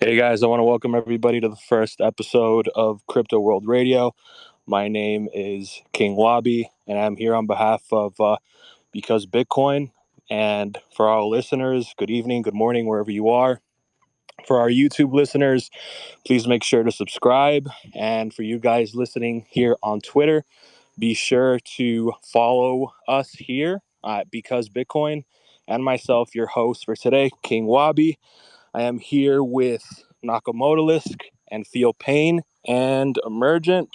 Hey guys, I want to welcome everybody to the first episode of Crypto World Radio. My name is King Wabi, and I'm here on behalf of Because Bitcoin. And for our listeners, good evening, good morning, wherever you are. For our YouTube listeners, please make sure to subscribe. And for you guys listening here on Twitter, be sure to follow us here at Because Bitcoin and myself, your host for today, King Wabi. I am here with Nakamotolisk and Feel Pain and Emergent.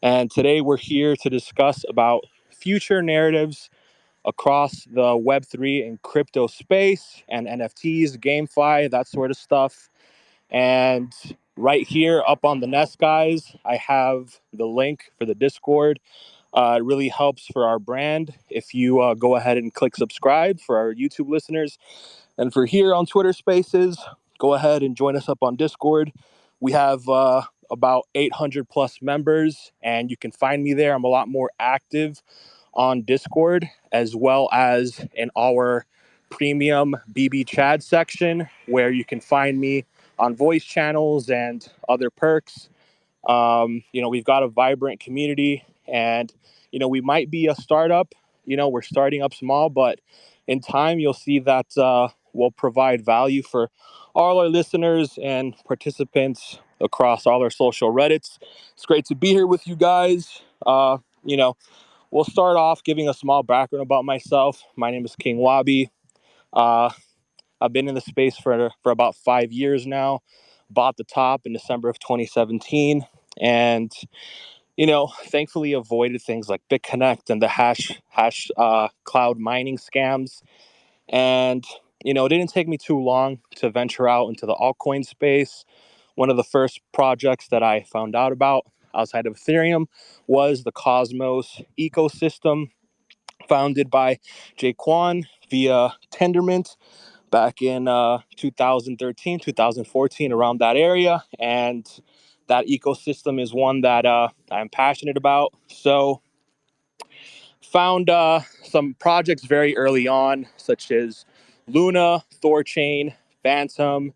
And today we're here to discuss about future narratives across the Web3 and crypto space and NFTs, GameFi, that sort of stuff. And right here up on the Nest, guys, I have the link for the Discord. It really helps for our brand if you go ahead and click subscribe for our YouTube listeners. And for here on Twitter Spaces, go ahead and join us up on Discord. We have about 800 plus members, and you can find me there. I'm a lot more active on Discord as well as in our premium BB Chad section, where you can find me on voice channels and other perks. We've got a vibrant community, and we might be a startup. We're starting up small, but in time you'll see that we'll provide value for all our listeners and participants across all our social Reddits. It's great to be here with you guys. We'll start off giving a small background about myself. My name is King Wabi. uh, I've been in the space for about 5 years now. Bought the top in December of 2017, and thankfully avoided things like BitConnect and the hash cloud mining scams. And it didn't take me too long to venture out into the altcoin space. One of the first projects that I found out about outside of Ethereum was the Cosmos ecosystem, founded by Jaquan via Tendermint back in 2013, 2014, around that area. And that ecosystem is one that I'm passionate about. So found some projects very early on, such as Luna, Thorchain, Phantom,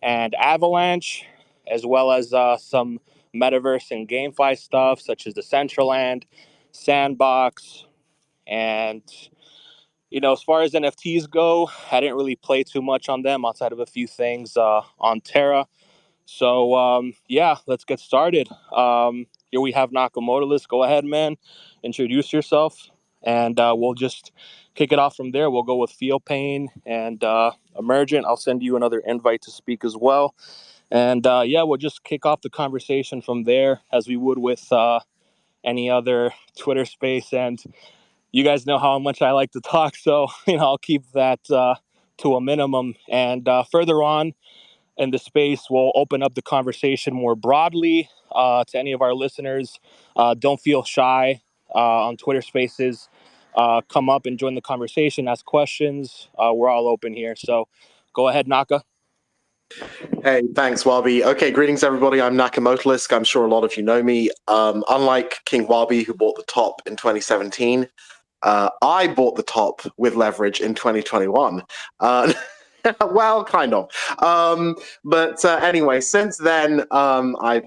and Avalanche, as well as some metaverse and GameFi stuff, such as Decentraland, Sandbox, and as far as NFTs go, I didn't really play too much on them outside of a few things on Terra. So, yeah, let's get started. Here we have Nakamoto. Let's go ahead, man. Introduce yourself, and we'll just kick it off from there. We'll go with Feel Pain and Emergent. I'll send you another invite to speak as well. And yeah, we'll just kick off the conversation from there as we would with any other Twitter space. And you guys know how much I like to talk, so I'll keep that to a minimum. And further on in the space, we'll open up the conversation more broadly to any of our listeners. Don't feel shy on Twitter Spaces. Come up and join the conversation, ask questions. We're all open here, so go ahead, Naka. Hey, thanks, Wabi. Okay, greetings, everybody. I'm Nakamotolisk. I'm sure a lot of you know me. Unlike King Wabi, who bought the top in 2017, I bought the top with leverage in 2021. Well, kind of. But anyway, since then, I've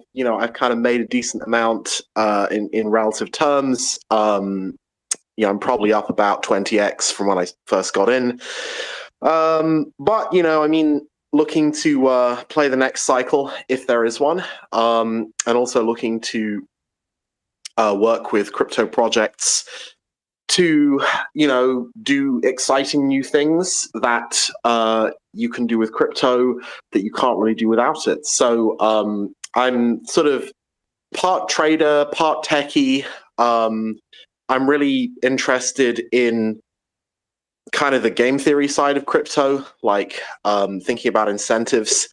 kind of made a decent amount in relative terms. I'm probably up about 20x from when I first got in. But looking to play the next cycle if there is one, and also looking to work with crypto projects to do exciting new things that you can do with crypto that you can't really do without it. So I'm sort of part trader, part techie. I'm really interested in kind of the game theory side of crypto, like thinking about incentives,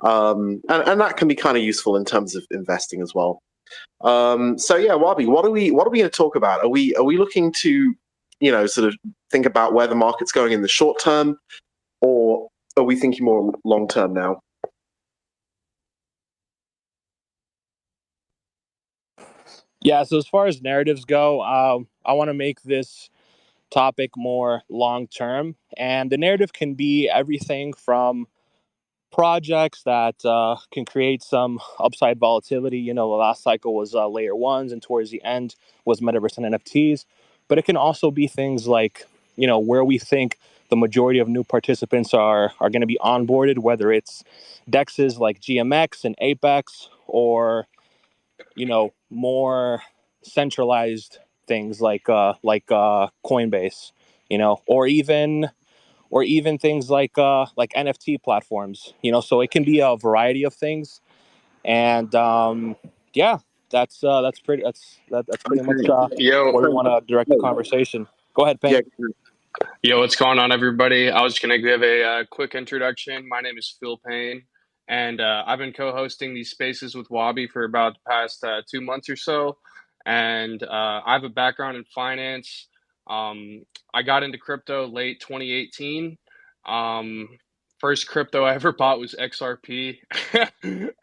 and that can be kind of useful in terms of investing as well. So yeah, Wabi, what are we going to talk about? Are we looking to sort of think about where the market's going in the short term, or are we thinking more long term now? Yeah, so as far as narratives go, I want to make this topic more long term, and the narrative can be everything from projects that can create some upside volatility. The last cycle was layer ones, and towards the end was metaverse and NFTs. But it can also be things like, where we think the majority of new participants are going to be onboarded, whether it's dexes like GMX and Apex, or more centralized things like Coinbase, or even things like NFT platforms. So it can be a variety of things, and yeah, that's pretty much Okay. Yo, where we want to direct the conversation. Go ahead, Yeah. Ping. yo, what's going on, everybody? I was just gonna give a quick introduction. My name is Phil Payne, and I've been co-hosting these spaces with Wabi for about the past 2 months or so. And I have a background in finance. Um, I got into crypto late 2018. Um, First crypto I ever bought was XRP,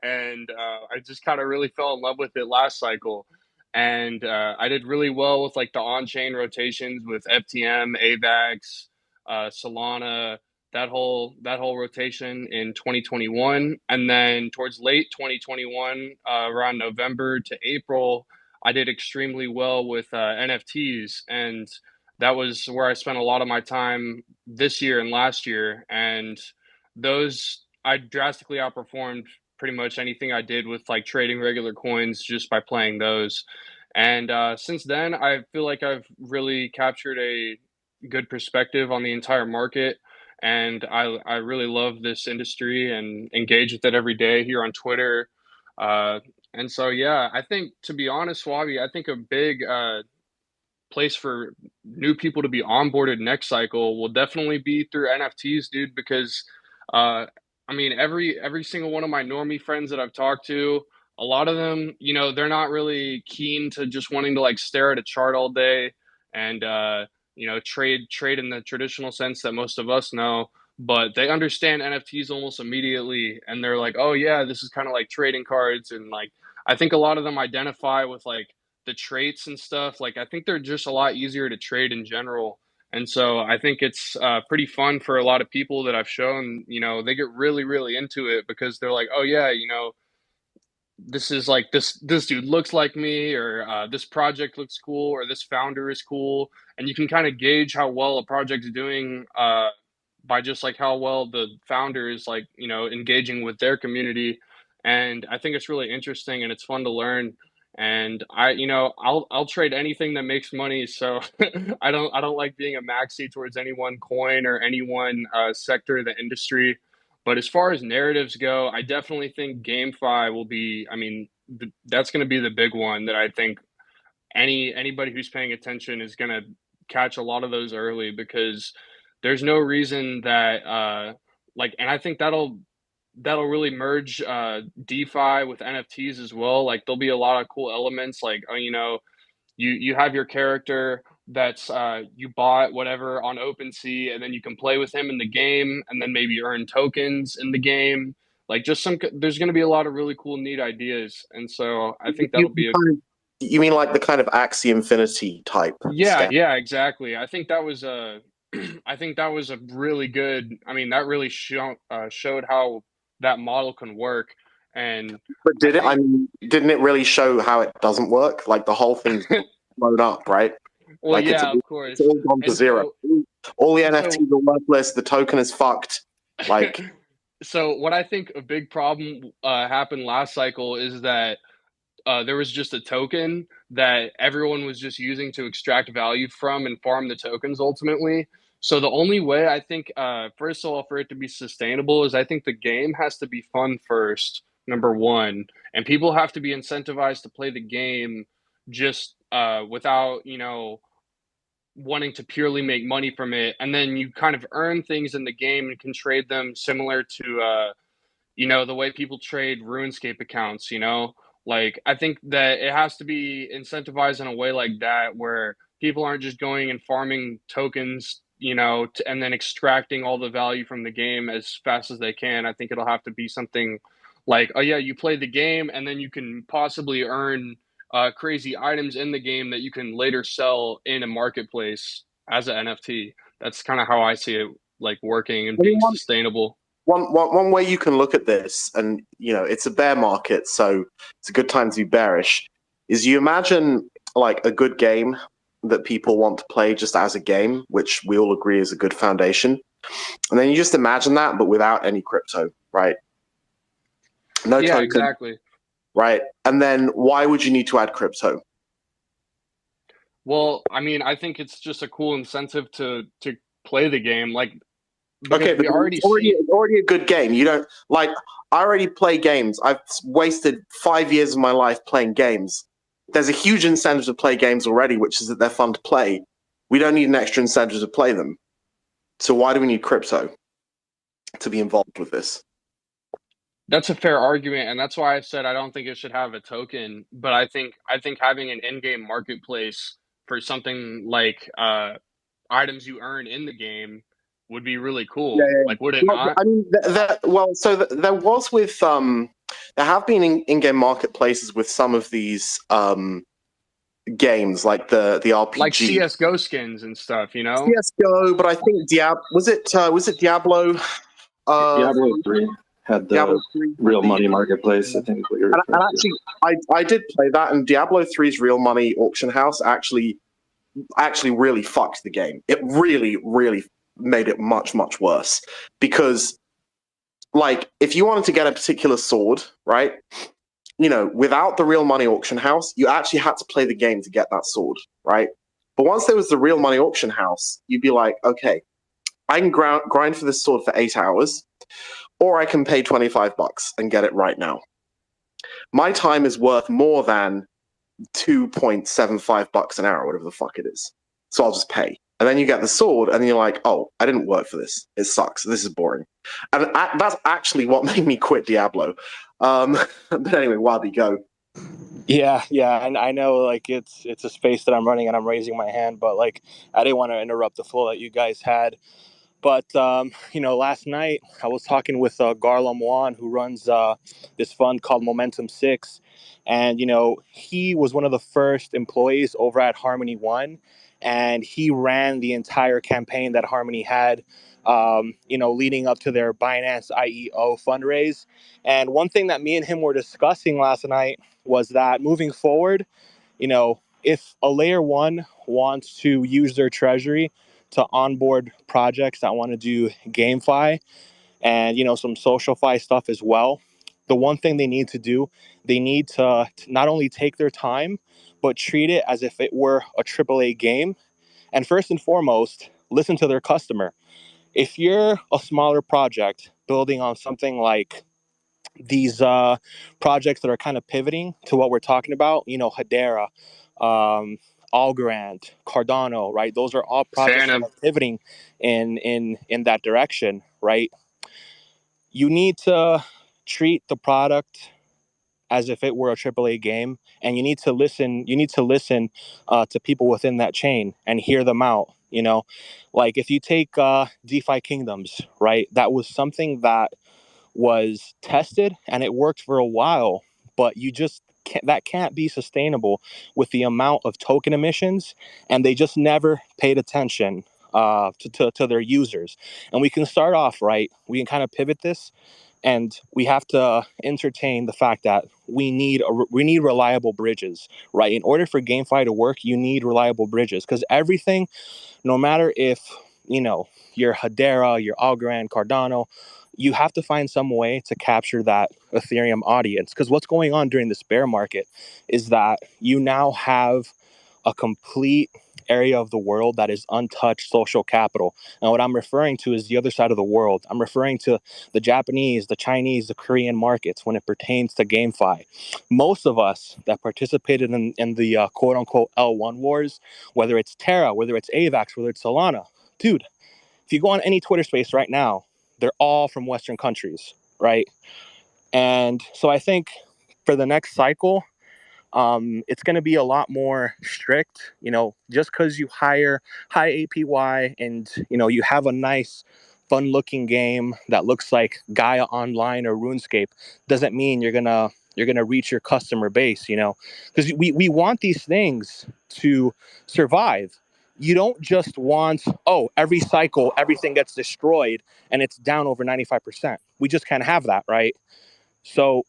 and I just kind of really fell in love with it last cycle. And I did really well with like the on-chain rotations with FTM, AVAX, Solana, that whole rotation in 2021, and then towards late 2021, around November to April, I did extremely well with NFTs, and that was where I spent a lot of my time this year and last year, and those I drastically outperformed pretty much anything I did with like trading regular coins just by playing those. And since then, I feel like I've really captured a good perspective on the entire market. And I really love this industry and engage with it every day here on Twitter. Uh, and so, yeah, I think, to be honest, Wabi, I think a big place for new people to be onboarded next cycle will definitely be through NFTs, dude, because uh I mean every single one of my normie friends that I've talked to, a lot of them, they're not really keen to just wanting to like stare at a chart all day and trade in the traditional sense that most of us know, but they understand NFTs almost immediately and they're like, "Oh yeah, this is kind of like trading cards." And like I think a lot of them identify with like the traits and stuff. Like I think they're just a lot easier to trade in general. And so I think it's pretty fun for a lot of people that I've shown, they get really, really into it because they're like, oh yeah, this is like this dude looks like me, or this project looks cool, or this founder is cool. And you can kind of gauge how well a project's doing by just like how well the founder is like, engaging with their community. And I think it's really interesting and it's fun to learn. And I'll trade anything that makes money. So I don't like being a maxi towards any one coin or any one sector of the industry. But as far as narratives go, I definitely think GameFi will be. I mean, that's going to be the big one that I think anybody who's paying attention is going to catch a lot of those early, because there's no reason that and I think that'll really merge DeFi with NFTs as well. Like there'll be a lot of cool elements, like you have your character that's you bought whatever on OpenSea, and then you can play with him in the game, and then maybe earn tokens in the game. Like just there's going to be a lot of really cool, neat ideas, and so I think You, that'll be a you mean like the kind of Axie Infinity type yeah, scam? yeah, exactly. I think that was a I think that was a really good. I mean, that really showed how that model can work, and But I did it? I think mean, didn't it really show how it doesn't work? Like the whole thing's blown up, right? well, Like yeah, of it's course, all gone to and zero. so All the and so NFTs are worthless. The token is fucked. Like so what I think a big problem happened last cycle is that there was just a token that everyone was just using to extract value from and farm the tokens ultimately. So the only way I think, first of all, for it to be sustainable is I think the game has to be fun first, number one, and people have to be incentivized to play the game just without, wanting to purely make money from it. And then you kind of earn things in the game and can trade them similar to the way people trade RuneScape accounts, Like I think that it has to be incentivized in a way like that where people aren't just going and farming tokens, and then extracting all the value from the game as fast as they can. I think it'll have to be something like, oh yeah, you play the game and then you can possibly earn crazy items in the game that you can later sell in a marketplace as an NFT. That's kind of how I see it, like working and being anyone, sustainable. one way you can look at this, and it's a bear market, so it's a good time to be bearish, is you imagine like a good game that people want to play just as a game, which we all agree is a good foundation. And then you just imagine that, but without any crypto, right? No Yeah, token, exactly. right? And then why would you need to add crypto? Well, I mean, I think it's just a cool incentive to play the game, like because Okay, but we already it's already a good game. You don't like. I already play games. I've wasted 5 years of my life playing games. There's a huge incentive to play games already, which is that they're fun to play. We don't need an extra incentive to play them. So why do we need crypto to be involved with this? That's a fair argument, and that's why I said I don't think it should have a token. But I think having an in-game marketplace for something like items you earn in the game would be really Yeah, cool. yeah. Like, would it Well, not? I mean, there was with there have been in-game marketplaces with some of these games, like the RPG, Like CS:GO skins and stuff, you know? CS:GO. But I think was it Diablo? Diablo 3 had the Diablo 3 real money marketplace, I think is what you're and referring to. actually, I did play that, and Diablo 3's real money auction house actually really fucked the game. It really, really made it much, much worse. Because, like, if you wanted to get a particular sword, right, without the real money auction house, you actually had to play the game to get that sword, right? But once there was the real money auction house, you'd be like, okay, I can grind for this sword for 8 hours, or I can pay $25 and get it right now. My time is worth more than $2.75 an hour, whatever the fuck it is. So I'll just pay. And then you get the sword, and you're like, oh, I didn't work for this. It sucks. This is boring. And that's actually what made me quit Diablo. But anyway, Wabi, go. Yeah, and I know like it's a space that I'm running and I'm raising my hand, but like I didn't want to interrupt the flow that you guys had. But last night I was talking with Garlam Wan, who runs this fund called Momentum 6, and he was one of the first employees over at Harmony One, and he ran the entire campaign that Harmony had, leading up to their Binance IEO fundraise. And one thing that me and him were discussing last night was that moving forward, if a layer one wants to use their treasury to onboard projects that want to do GameFi and some SocialFi stuff as well, the one thing they need to do, they need to not only take their time, but treat it as if it were a AAA game. And first and foremost, listen to their customer. If you're a smaller project building on something like these projects that are kind of pivoting to what we're talking about, Hedera, Algorand, Cardano, right? Those are all projects that Phantom. are pivoting in that direction, right? You need to treat the product as if it were a AAA game, and you need to listen. You need to listen to people within that chain and hear them out. Like if you take DeFi Kingdoms, right? That was something that was tested and it worked for a while, but you just can't be sustainable with the amount of token emissions, and they just never paid attention to their users. And we can start off right. We can kind of pivot this, and we have to entertain the fact that we need reliable bridges, right? In order for GameFi to work, you need reliable bridges, because everything, no matter if your Hedera, your Algorand, Cardano, you have to find some way to capture that Ethereum audience. Because what's going on during this bear market is that you now have a complete area of the world that is untouched social capital. And what I'm referring to is the other side of the world. I'm referring to the Japanese, the Chinese, the Korean markets when it pertains to GameFi. Most of us that participated in the quote unquote L1 wars, whether it's Terra, whether it's AVAX, whether it's Solana, dude, if you go on any Twitter space right now, they're all from Western countries, right? And so I think for the next cycle, it's going to be a lot more strict. Just because you hire high APY and you have a nice, fun-looking game that looks like Gaia Online or RuneScape doesn't mean you're gonna reach your customer base. Because we want these things to survive. you don't just want, oh, every cycle, everything gets destroyed and it's down over 95%. We just can't have that, right? So,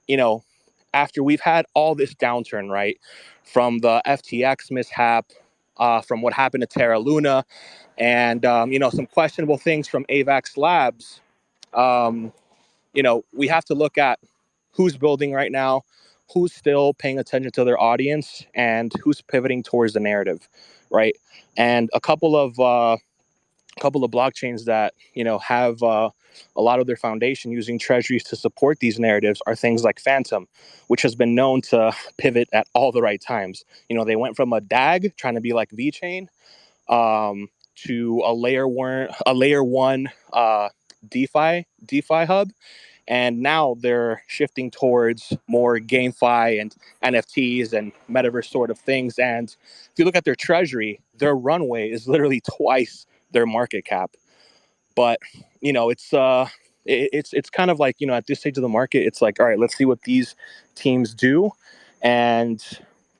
you know, after we've had all this downturn, right, from the FTX mishap, from what happened to Terra Luna, and, some questionable things from AVAX Labs, we have to look at who's building right now, who's still paying attention to their audience, and who's pivoting towards the narrative, right? And a couple of blockchains that have a lot of their foundation using treasuries to support these narratives are things like Phantom, which has been known to pivot at all the right times. They went from a DAG trying to be like VeChain, to a layer one DeFi hub. And now they're shifting towards more GameFi and NFTs and metaverse sort of things. And if you look at their treasury, their runway is literally twice their market cap. But it's kind of like at this stage of the market, it's like, all right, let's see what these teams do, and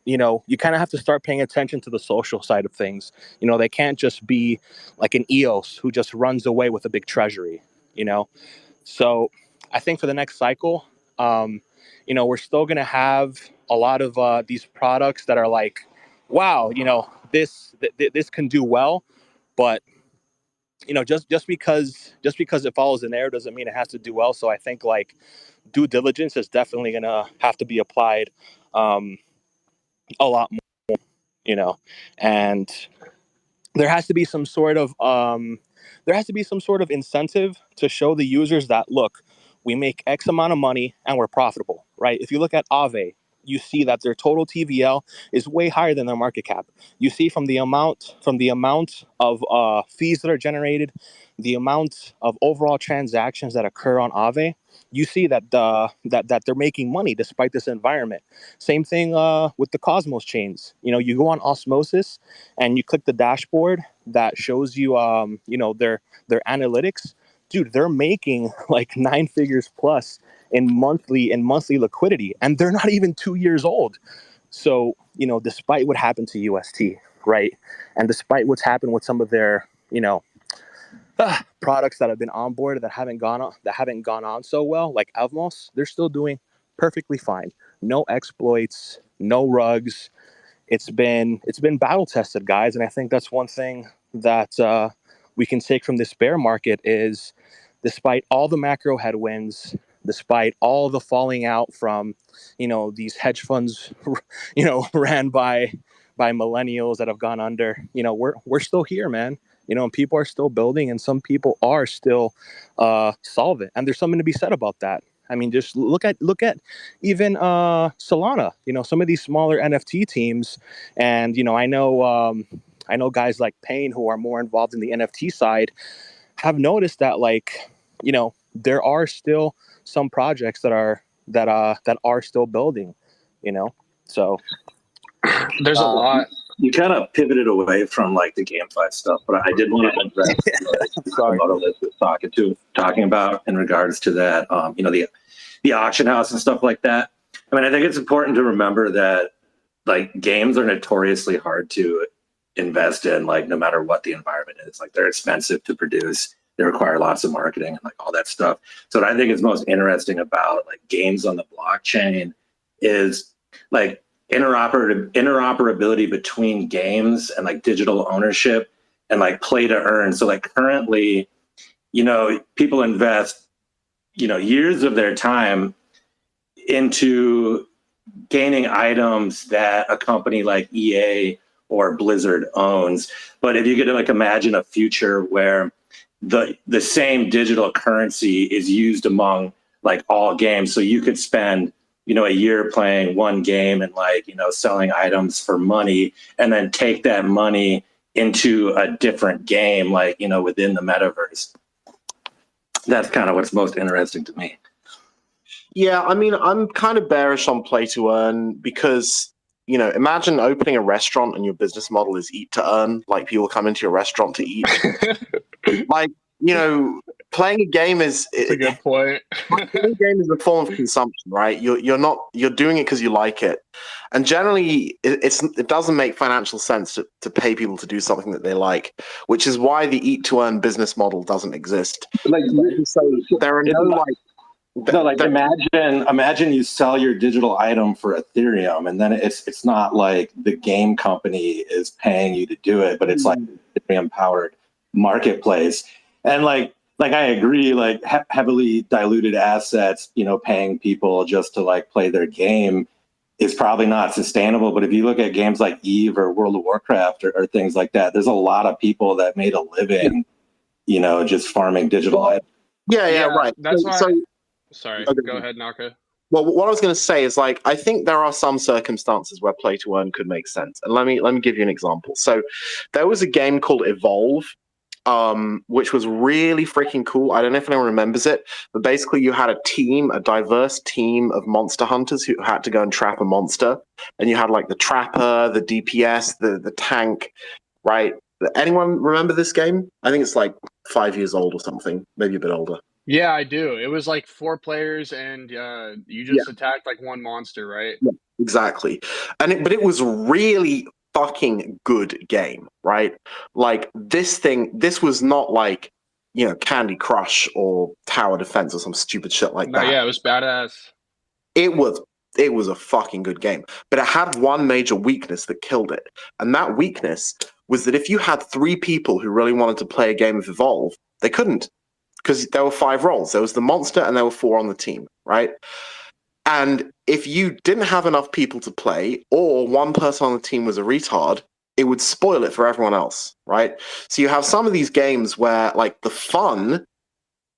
you kind of have to start paying attention to the social side of things. They can't just be like an EOS who just runs away with a big treasury. So I think for the next cycle, we're still going to have a lot of these products that are like, wow, this can do well, but just because it follows the narrative doesn't mean it has to do well. So I think like due diligence is definitely going to have to be applied a lot more, and there has to be some sort of incentive to show the users that, look, we make X amount of money and we're profitable, right? If you look at Aave, you see that their total TVL is way higher than their market cap. You see from the amount of fees that are generated, the amount of overall transactions that occur on Aave, you see that that they're making money despite this environment. Same thing with the Cosmos chains. You go on Osmosis and you click the dashboard that shows you their analytics. Dude, they're making like 9 figures plus in monthly liquidity, and they're not even 2 years old. So despite what happened to UST, right, and despite what's happened with some of their products that have been onboarded that haven't gone on so well, like Avmos, they're still doing perfectly fine. No exploits, no rugs. It's been battle tested, guys, and I think that's one thing that we can take from this bear market is, despite all the macro headwinds, despite all the falling out from these hedge funds ran by millennials that have gone under, we're still here, man. And people are still building, and some people are still solvent, and there's something to be said about that. I mean, just look at even Solana. Some of these smaller NFT teams, and I know guys like Payne who are more involved in the NFT side have noticed that, like, there are still some projects that are still building. So there's a lot. You kind of pivoted away from like the GameFi stuff, but I did want to address what Liz was talking about in regards to that, the auction house and stuff like that. I mean, I think it's important to remember that like games are notoriously hard to invest in, like no matter what the environment is. Like they're expensive to produce, they require lots of marketing and like all that stuff. So what I think is most interesting about like games on the blockchain is like interoperability between games and like digital ownership and like play to earn. So like currently, people invest, years of their time into gaining items that a company like EA or Blizzard owns. But if you could like imagine a future where the same digital currency is used among like all games, so you could spend a year playing one game and like, selling items for money, and then take that money into a different game, like, within the metaverse. That's kind of what's most interesting to me. Yeah, I mean, I'm kind of bearish on play to earn because, imagine opening a restaurant and your business model is eat to earn. Like people come into your restaurant to eat. Like, playing a game is That's a good point. playing a game is a form of consumption, right? You're doing it because you like it, and generally it doesn't make financial sense to pay people to do something that they like, which is why the eat to earn business model doesn't exist. Like, So there are no like. No, like imagine you sell your digital item for Ethereum, and then it's not like the game company is paying you to do it, but it's like Ethereum powered marketplace. And like I agree, like heavily diluted assets, paying people just to like play their game is probably not sustainable. But if you look at games like Eve or World of Warcraft or things like that, there's a lot of people that made a living, just farming digital items. Yeah, right. That's why. So Sorry, okay. Go ahead, Naka. Well, what I was going to say is, like, I think there are some circumstances where play to earn could make sense, and let me give you an example. So, there was a game called Evolve, which was really freaking cool. I don't know if anyone remembers it, but basically, you had a diverse team of monster hunters who had to go and trap a monster, and you had like the trapper, the DPS, the tank, right? Anyone remember this game? I think it's like 5 years old or something, maybe a bit older. Yeah, I do. It was like 4 players, and you just attacked like one monster, right? Yeah, exactly. But it was really fucking good game, right? Like this was not like, Candy Crush or Tower Defense or some stupid shit like that. Yeah, it was badass. It was a fucking good game, but it had one major weakness that killed it. And that weakness was that if you had 3 people who really wanted to play a game of Evolve, they couldn't. Because there were 5 roles. There was the monster and there were 4 on the team, right? And if you didn't have enough people to play, or one person on the team was a retard, it would spoil it for everyone else, right? So you have some of these games where like the fun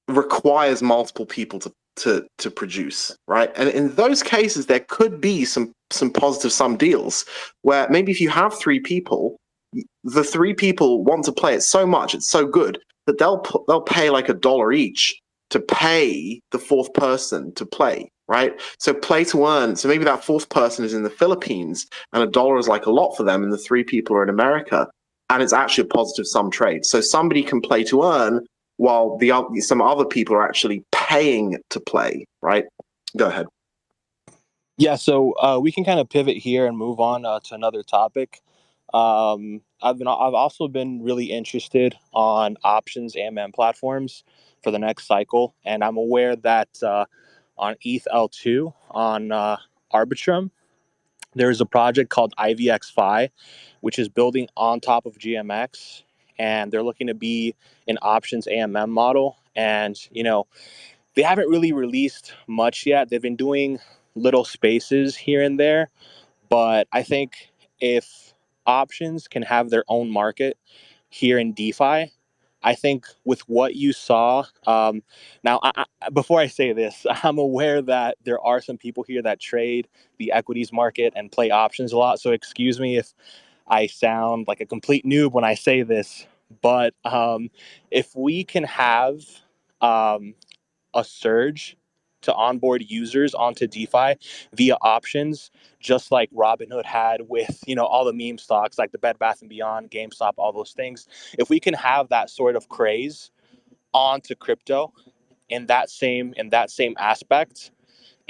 requires multiple people to produce, right? And in those cases, there could be some positive sum deals where maybe if you have 3 people, the 3 people want to play it so much, it's so good, that they'll pay like $1 each to pay the 4th person to play, right? So play to earn. So maybe that 4th person is in the Philippines, and $1 is like a lot for them, and the 3 people are in America, and it's actually a positive sum trade. So somebody can play to earn while some other people are actually paying to play, right? Go ahead. Yeah, so we can kind of pivot here and move on to another topic. I've also been really interested on options AMM platforms for the next cycle, and I'm aware that on ETH L2 on Arbitrum, there's a project called IVX-Fi, which is building on top of GMX, and they're looking to be an options AMM model. And they haven't really released much yet. They've been doing little spaces here and there, but I think if options can have their own market here in DeFi, I think with what you saw, now, before I say this, I'm aware that there are some people here that trade the equities market and play options a lot. So excuse me if I sound like a complete noob when I say this, but if we can have a surge to onboard users onto DeFi via options, just like Robinhood had with all the meme stocks like the Bed Bath and Beyond, GameStop, all those things. If we can have that sort of craze onto crypto in that same aspect,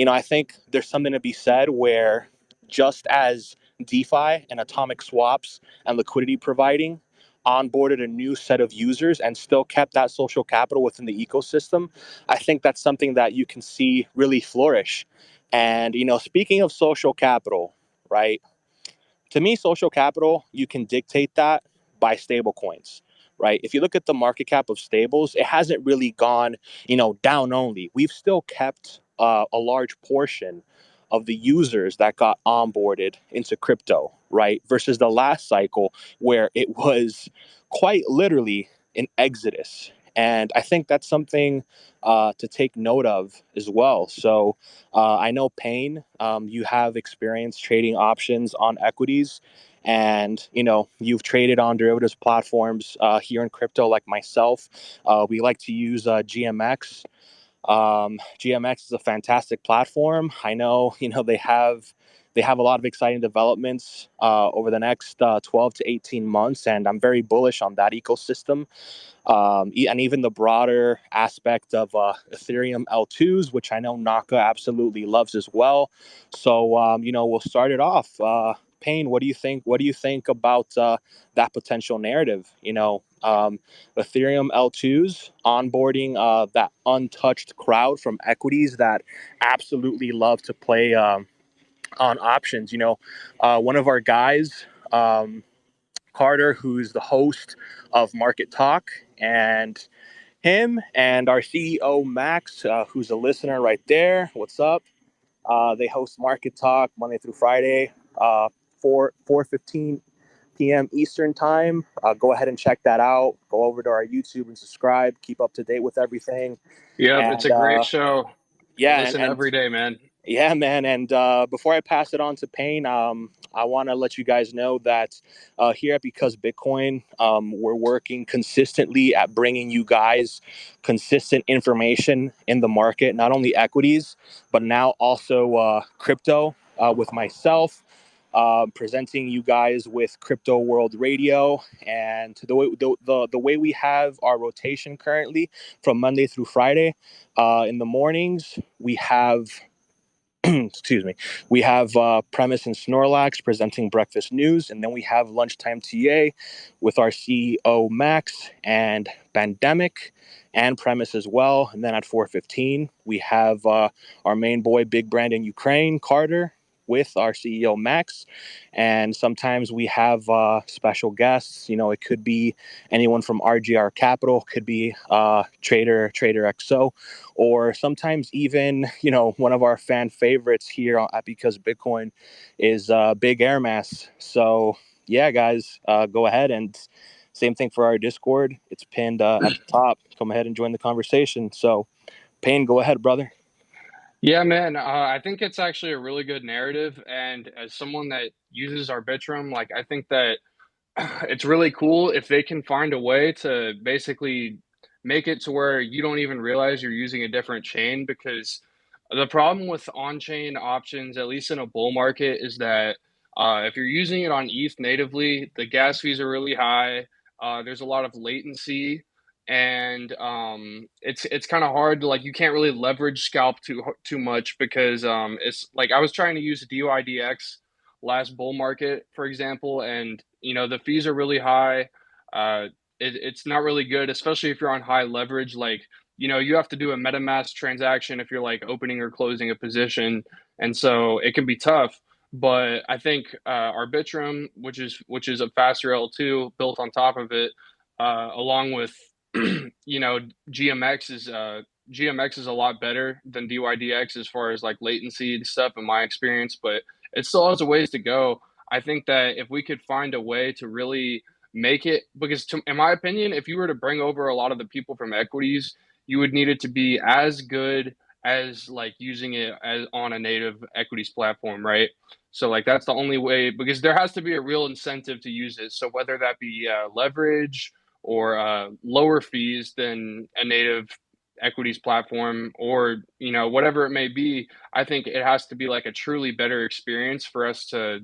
I think there's something to be said where just as DeFi and atomic swaps and liquidity providing onboarded a new set of users and still kept that social capital within the ecosystem, I think that's something that you can see really flourish. And, speaking of social capital, right? To me, social capital, you can dictate that by stable coins, right? If you look at the market cap of stables, it hasn't really gone, down only. We've still kept a large portion of the users that got onboarded into crypto, right? Versus the last cycle where it was quite literally an exodus. And I think that's something to take note of as well. So I know Payne, you have experience trading options on equities, and you've traded on derivatives platforms here in crypto like myself. We like to use GMX. GMX is a fantastic platform. I know, they have a lot of exciting developments over the next 12 to 18 months, and I'm very bullish on that ecosystem. And even the broader aspect of Ethereum L2s, which I know Naka absolutely loves as well. So, we'll start it off. Payne, what do you think? What do you think about that potential narrative? Ethereum L2s onboarding that untouched crowd from equities that absolutely love to play on options. One of our guys, Carter, who's the host of Market Talk, and him and our CEO Max, who's a listener right there. What's up? They host Market Talk Monday through Friday, 4:15 p.m. Eastern time. Go ahead and check that out. Go over to our YouTube and subscribe. Keep up to date with everything. Yeah, it's a great show. Yeah, listen every day, man. Yeah, man. And before I pass it on to Payne, I want to let you guys know that here at Because Bitcoin, we're working consistently at bringing you guys consistent information in the market, not only equities, but now also crypto with myself. Presenting you guys with Crypto World Radio, and the way we have our rotation currently from Monday through Friday. In the mornings, we have excuse me. We have Premise and Snorlax presenting breakfast news, and then we have Lunchtime TA with our CEO Max and Pandemic and Premise as well. And then at 4:15, we have our main boy, Big Brand in Ukraine, Carter, with our CEO Max. And sometimes we have special guests. It could be anyone from RGR Capital, could be Trader XO, or sometimes even, one of our fan favorites here at Because Bitcoin is Big Air Mass. So yeah, guys, go ahead, and same thing for our Discord. It's pinned at the top. Come ahead and join the conversation. So Payne, go ahead, brother. Yeah, man. I think it's actually a really good narrative. And as someone that uses Arbitrum, I think that it's really cool if they can find a way to basically make it to where you don't even realize you're using a different chain, because the problem with on-chain options, at least in a bull market, is that if you're using it on ETH natively, the gas fees are really high. There's a lot of latency, and it's kind of hard to, you can't really leverage scalp too much, because it's I was trying to use DYDX last bull market, for example, and the fees are really high. It's not really good, especially if you're on high leverage. You have to do a MetaMask transaction if you're opening or closing a position, and so it can be tough. But I think Arbitrum, which is a faster L2 built on top of it, along with GMX is a lot better than DYDX as far as latency and stuff, in my experience, but it still has a ways to go. I think that if we could find a way to really make it, because in my opinion, if you were to bring over a lot of the people from equities, you would need it to be as good as using it as on a native equities platform, right? So that's the only way, because there has to be a real incentive to use it. So whether that be leverage or lower fees than a native equities platform, or whatever it may be, I think it has to be a truly better experience for us to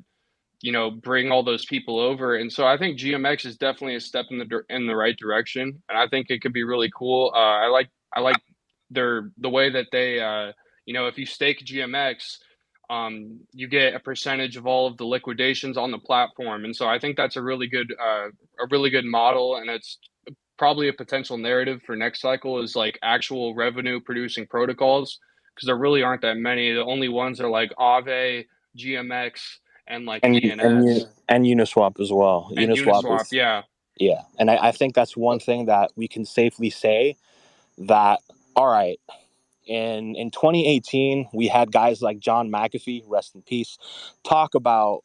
bring all those people over. And so I think GMX is definitely a step in the right direction, and I think it could be really cool. I like the way that they if you stake GMX, you get a percentage of all of the liquidations on the platform, and so I think that's a really good model, and it's probably a potential narrative for next cycle, is actual revenue producing protocols, because there really aren't that many. The only ones are Aave, GMX, and ENS. And Uniswap as well. And Uniswap, yeah. Yeah. And I think that's one thing that we can safely say, that, all right, in 2018, we had guys like John McAfee, rest in peace, talk about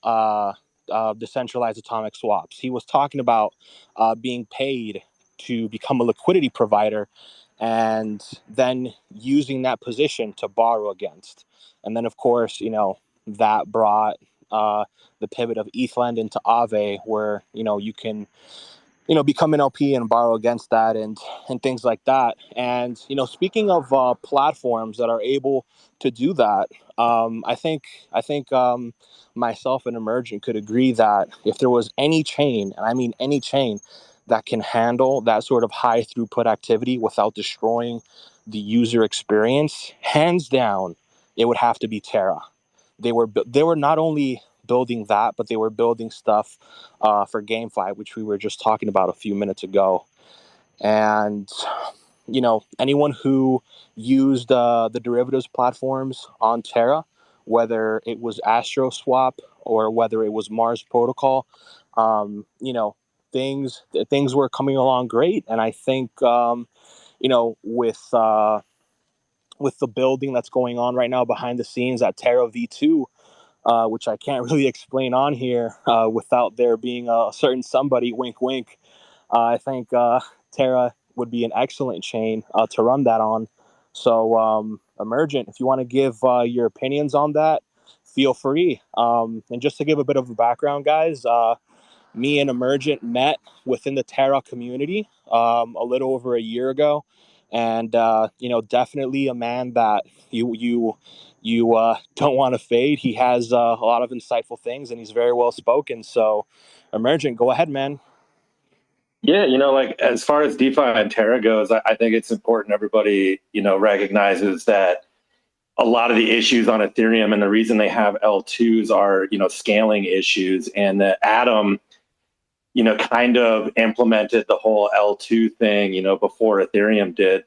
decentralized atomic swaps. He was talking about being paid to become a liquidity provider, and then using that position to borrow against. And then, of course, that brought the pivot of ETHLend into Aave, where you can become an LP and borrow against that, and things like that. And speaking of platforms that are able to do that, I think myself and Emergent could agree that if there was any chain, and I mean any chain, that can handle that sort of high throughput activity without destroying the user experience, hands down, it would have to be Terra. They were not only building that, but they were building stuff for GameFi, which we were just talking about a few minutes ago. And anyone who used the derivatives platforms on Terra, whether it was AstroSwap or whether it was Mars Protocol, um, you know, things were coming along great. And I think with the building that's going on right now behind the scenes at Terra V2, which I can't really explain on here without there being a certain somebody, wink, wink. I think Terra would be an excellent chain to run that on. So, Emergent, if you want to give your opinions on that, feel free. And just to give a bit of a background, guys, me and Emergent met within the Terra community a little over a year ago, and definitely a man that you don't want to fade. He has a lot of insightful things, and he's very well spoken. So, Emergent, go ahead, man. Yeah, like as far as DeFi and Terra goes, I think it's important everybody, recognizes that a lot of the issues on Ethereum and the reason they have L2s are, scaling issues, and that Atom, kind of implemented the whole L2 thing, before Ethereum did.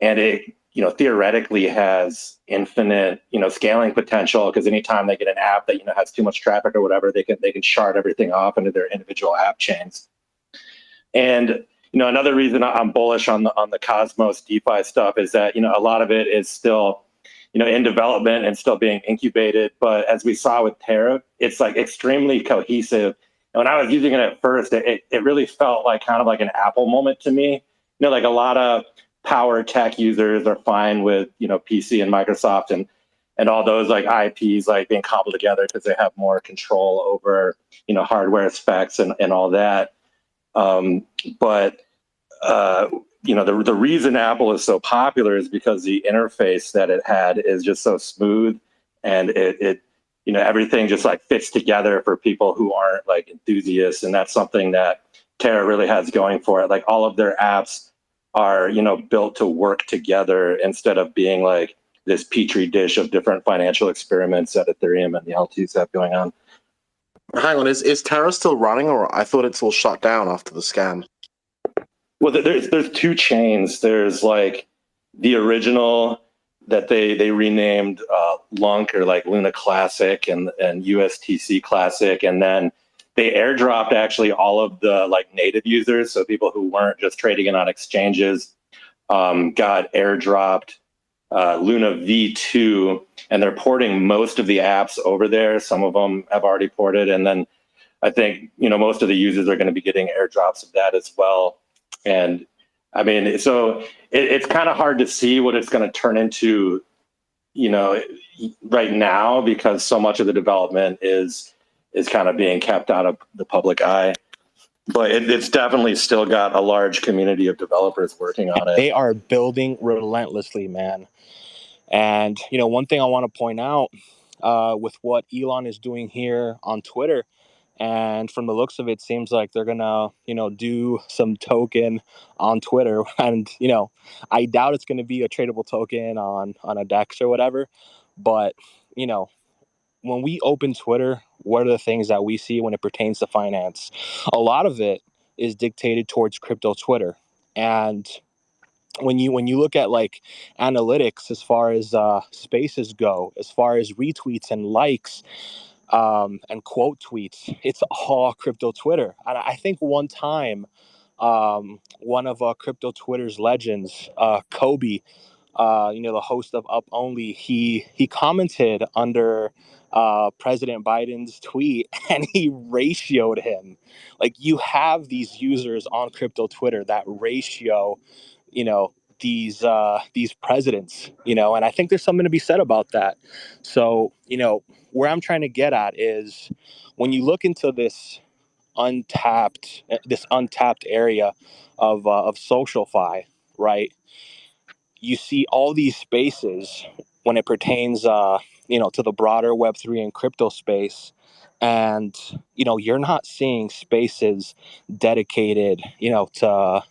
And it, theoretically has infinite, scaling potential, because anytime they get an app that, has too much traffic or whatever, they can shard everything off into their individual app chains. And another reason I'm bullish on the Cosmos DeFi stuff is that a lot of it is still in development and still being incubated. But as we saw with Terra, it's like extremely cohesive. And when I was using it at first, it really felt like kind of like an Apple moment to me. Like a lot of power tech users are fine with PC and Microsoft and all those like IPs like being cobbled together because they have more control over hardware specs and all that. But the reason Apple is so popular is because the interface that it had is just so smooth, and it everything just like fits together for people who aren't like enthusiasts, and that's something that Terra really has going for it. Like all of their apps are built to work together instead of being like this petri dish of different financial experiments that Ethereum and the L2s have going on. Hang on, is Terra still running, or I thought it's all shut down after the scam? Well, there's two chains. There's like the original that they renamed Lunk, or like Luna Classic and USTC Classic, and then they airdropped actually all of the like native users, so people who weren't just trading it on exchanges got airdropped Luna V2, and they're porting most of the apps over there. Some of them have already ported, and then I think most of the users are going to be getting airdrops of that as well. And I mean, so it's kind of hard to see what it's going to turn into, right now, because so much of the development is kind of being kept out of the public eye. But it's definitely still got a large community of developers working on it. They are building relentlessly, man. And, one thing I want to point out with what Elon is doing here on Twitter, and from the looks of it, seems like they're going to, do some token on Twitter. And, I doubt it's going to be a tradable token on a DEX or whatever. But, when we open Twitter, what are the things that we see when it pertains to finance? A lot of it is dictated towards crypto Twitter. And when you look at like analytics as far as spaces go, as far as retweets and likes and quote tweets, it's all crypto Twitter. And I think one time one of crypto Twitter's legends, Kobe, the host of Up Only, he commented under President Biden's tweet, and he ratioed him. Like, you have these users on crypto Twitter that ratio, these presidents, and I think there's something to be said about that. So, where I'm trying to get at is when you look into this untapped area of social-fi, right? You see all these spaces when it pertains, to the broader Web3 and crypto space. And, you're not seeing spaces dedicated, to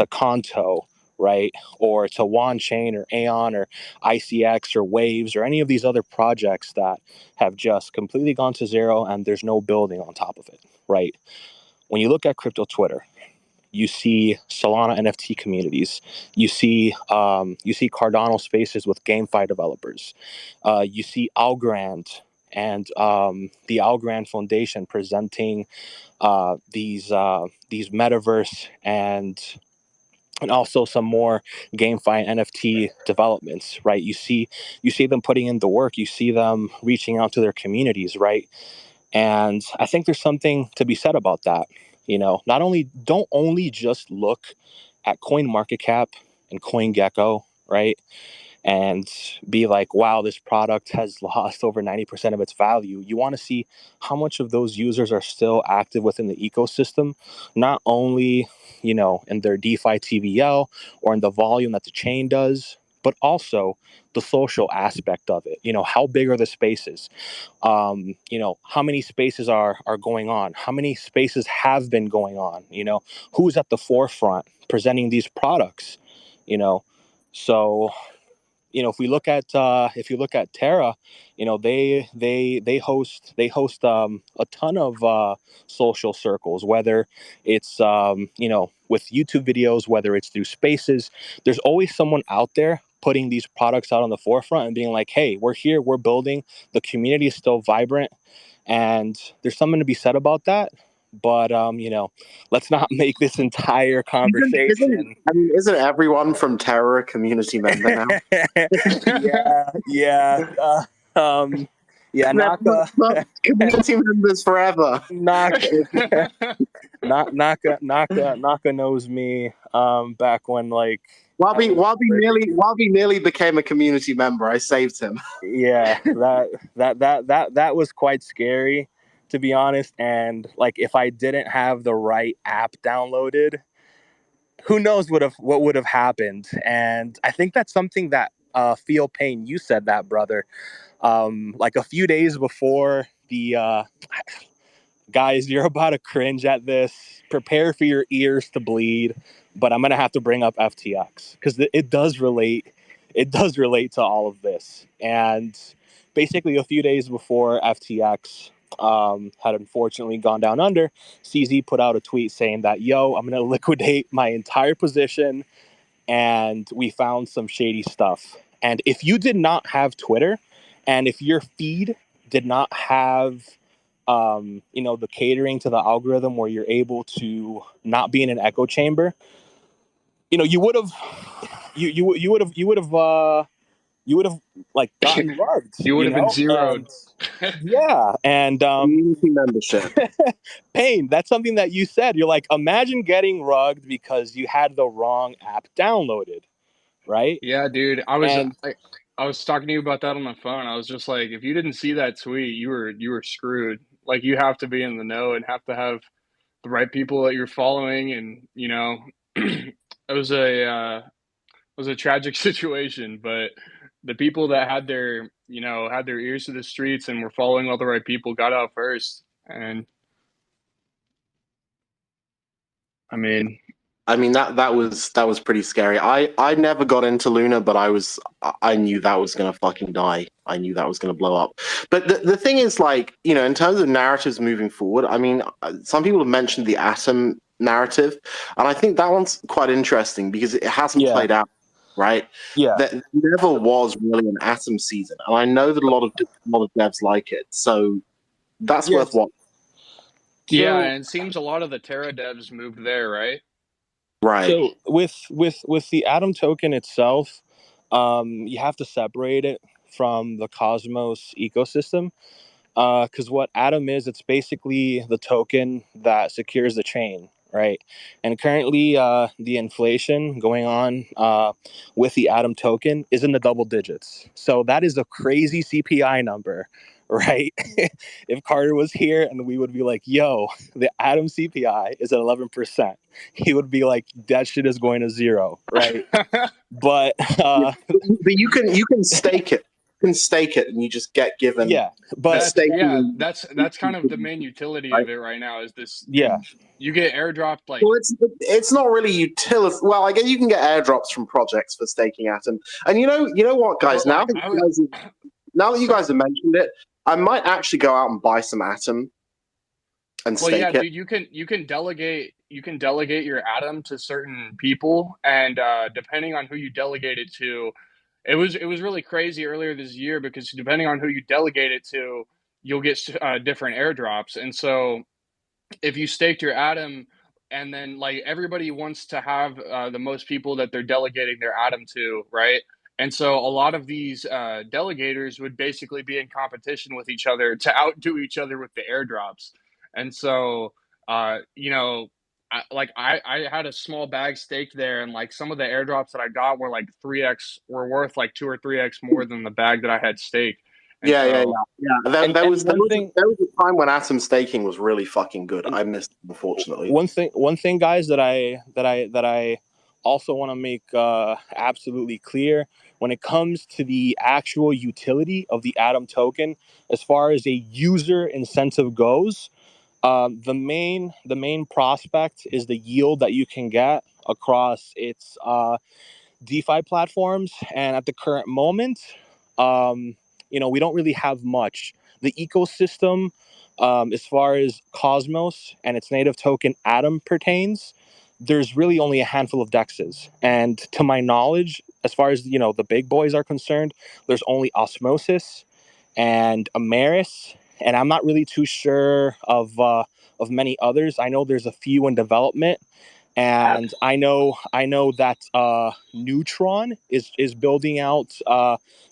Conto, right? Or to Wan Chain or Aeon or ICX or Waves or any of these other projects that have just completely gone to zero and there's no building on top of it, right? When you look at crypto Twitter, you see Solana NFT communities. You see Cardano spaces with GameFi developers. You see Algorand and the Algorand Foundation presenting these metaverse and also some more GameFi and NFT developments, right? You see them putting in the work. You see them reaching out to their communities, right? And I think there's something to be said about that. Don't only just look at CoinMarketCap and CoinGecko, right? And be like, wow, this product has lost over 90% of its value. You want to see how much of those users are still active within the ecosystem, not only, in their DeFi TVL or in the volume that the chain does, but also the social aspect of it. How big are the spaces? How many spaces are going on? How many spaces have been going on? Who's at the forefront presenting these products? So if you look at Terra, they host a ton of social circles, whether it's with YouTube videos, whether it's through spaces. There's always someone out there putting these products out on the forefront and being like, hey, we're here, we're building, the community is still vibrant, and there's something to be said about that. But let's not make this entire conversation. Isn't everyone from Terra a community member now? Yeah. Community members forever. Naka knows me. Back when Wabi nearly became a community member. I saved him. Yeah, that was quite scary, to be honest. And if I didn't have the right app downloaded, who knows what would have happened. And I think that's something that Feel Pain, you said that, brother. A few days before the guys, you're about to cringe at this. Prepare for your ears to bleed, but I'm gonna have to bring up FTX because it does relate. It does relate to all of this. And basically, a few days before FTX had unfortunately gone down under, CZ put out a tweet saying that, "Yo, I'm gonna liquidate my entire position," and we found some shady stuff. And if you did not have Twitter, and if your feed did not have the catering to the algorithm where you're able to not be in an echo chamber, you would have gotten rugged. You would have been zeroed. And community membership. Pain, that's something that you said. You're like, imagine getting rugged because you had the wrong app downloaded, right? Yeah, dude. I was talking to you about that on the phone. I was just like, if you didn't see that tweet, you were screwed. Like, you have to be in the know and have to have the right people that you're following, and it was a tragic situation, but the people that had their ears to the streets and were following all the right people got out first. And I mean that was pretty scary. I never got into Luna, but I knew that was gonna fucking die. I knew that was gonna blow up. But the thing is, in terms of narratives moving forward, some people have mentioned the Atom narrative, and I think that one's quite interesting because it hasn't played out, right? Yeah. There never was really an Atom season, and I know that a lot of devs like it, so that's worth watching. Yeah, and it seems a lot of the Terra devs moved there, right? Right. So with the Atom token itself, you have to separate it from the Cosmos ecosystem, because what Atom is, it's basically the token that secures the chain, right? And currently, the inflation going on with the Atom token is in the double digits. So that is a crazy CPI number, right? If Carter was here and we would be like, yo, the Atom CPI is at 11%, he would be like, that shit is going to zero, right? But But you can stake it. You can stake it, and you just get given. yeah, but that's kind of the main utility of it right now. Is this? Yeah, you get airdropped like. Well, it's not really utility. Well, I guess you can get airdrops from projects for staking Atom, and you know what, guys. Now that you guys have mentioned it, I might actually go out and buy some Atom and stake it. Dude, you can delegate your Atom to certain people, and depending on who you delegate it to, it was really crazy earlier this year, because depending on who you delegate it to, you'll get different airdrops. And so if you staked your Atom, and then like everybody wants to have the most people that they're delegating their Atom to, right? And so a lot of these delegators would basically be in competition with each other to outdo each other with the airdrops. And so, you know, I had a small bag staked there, and like some of the airdrops that I got were like 3x, were worth like 2 or 3x more than the bag that I had staked. And yeah. There was a time when Atom staking was really fucking good. I missed it, unfortunately. One thing, guys, that I also want to make absolutely clear when it comes to the actual utility of the Atom token, as far as a user incentive goes, the main prospect is the yield that you can get across its DeFi platforms. And at the current moment, we don't really have much. The ecosystem, as far as Cosmos and its native token Atom pertains, there's really only a handful of dexes. And to my knowledge, as far as, the big boys are concerned, there's only Osmosis and Amaris. And I'm not really too sure of many others. I know there's a few in development. And I know that Neutron is building out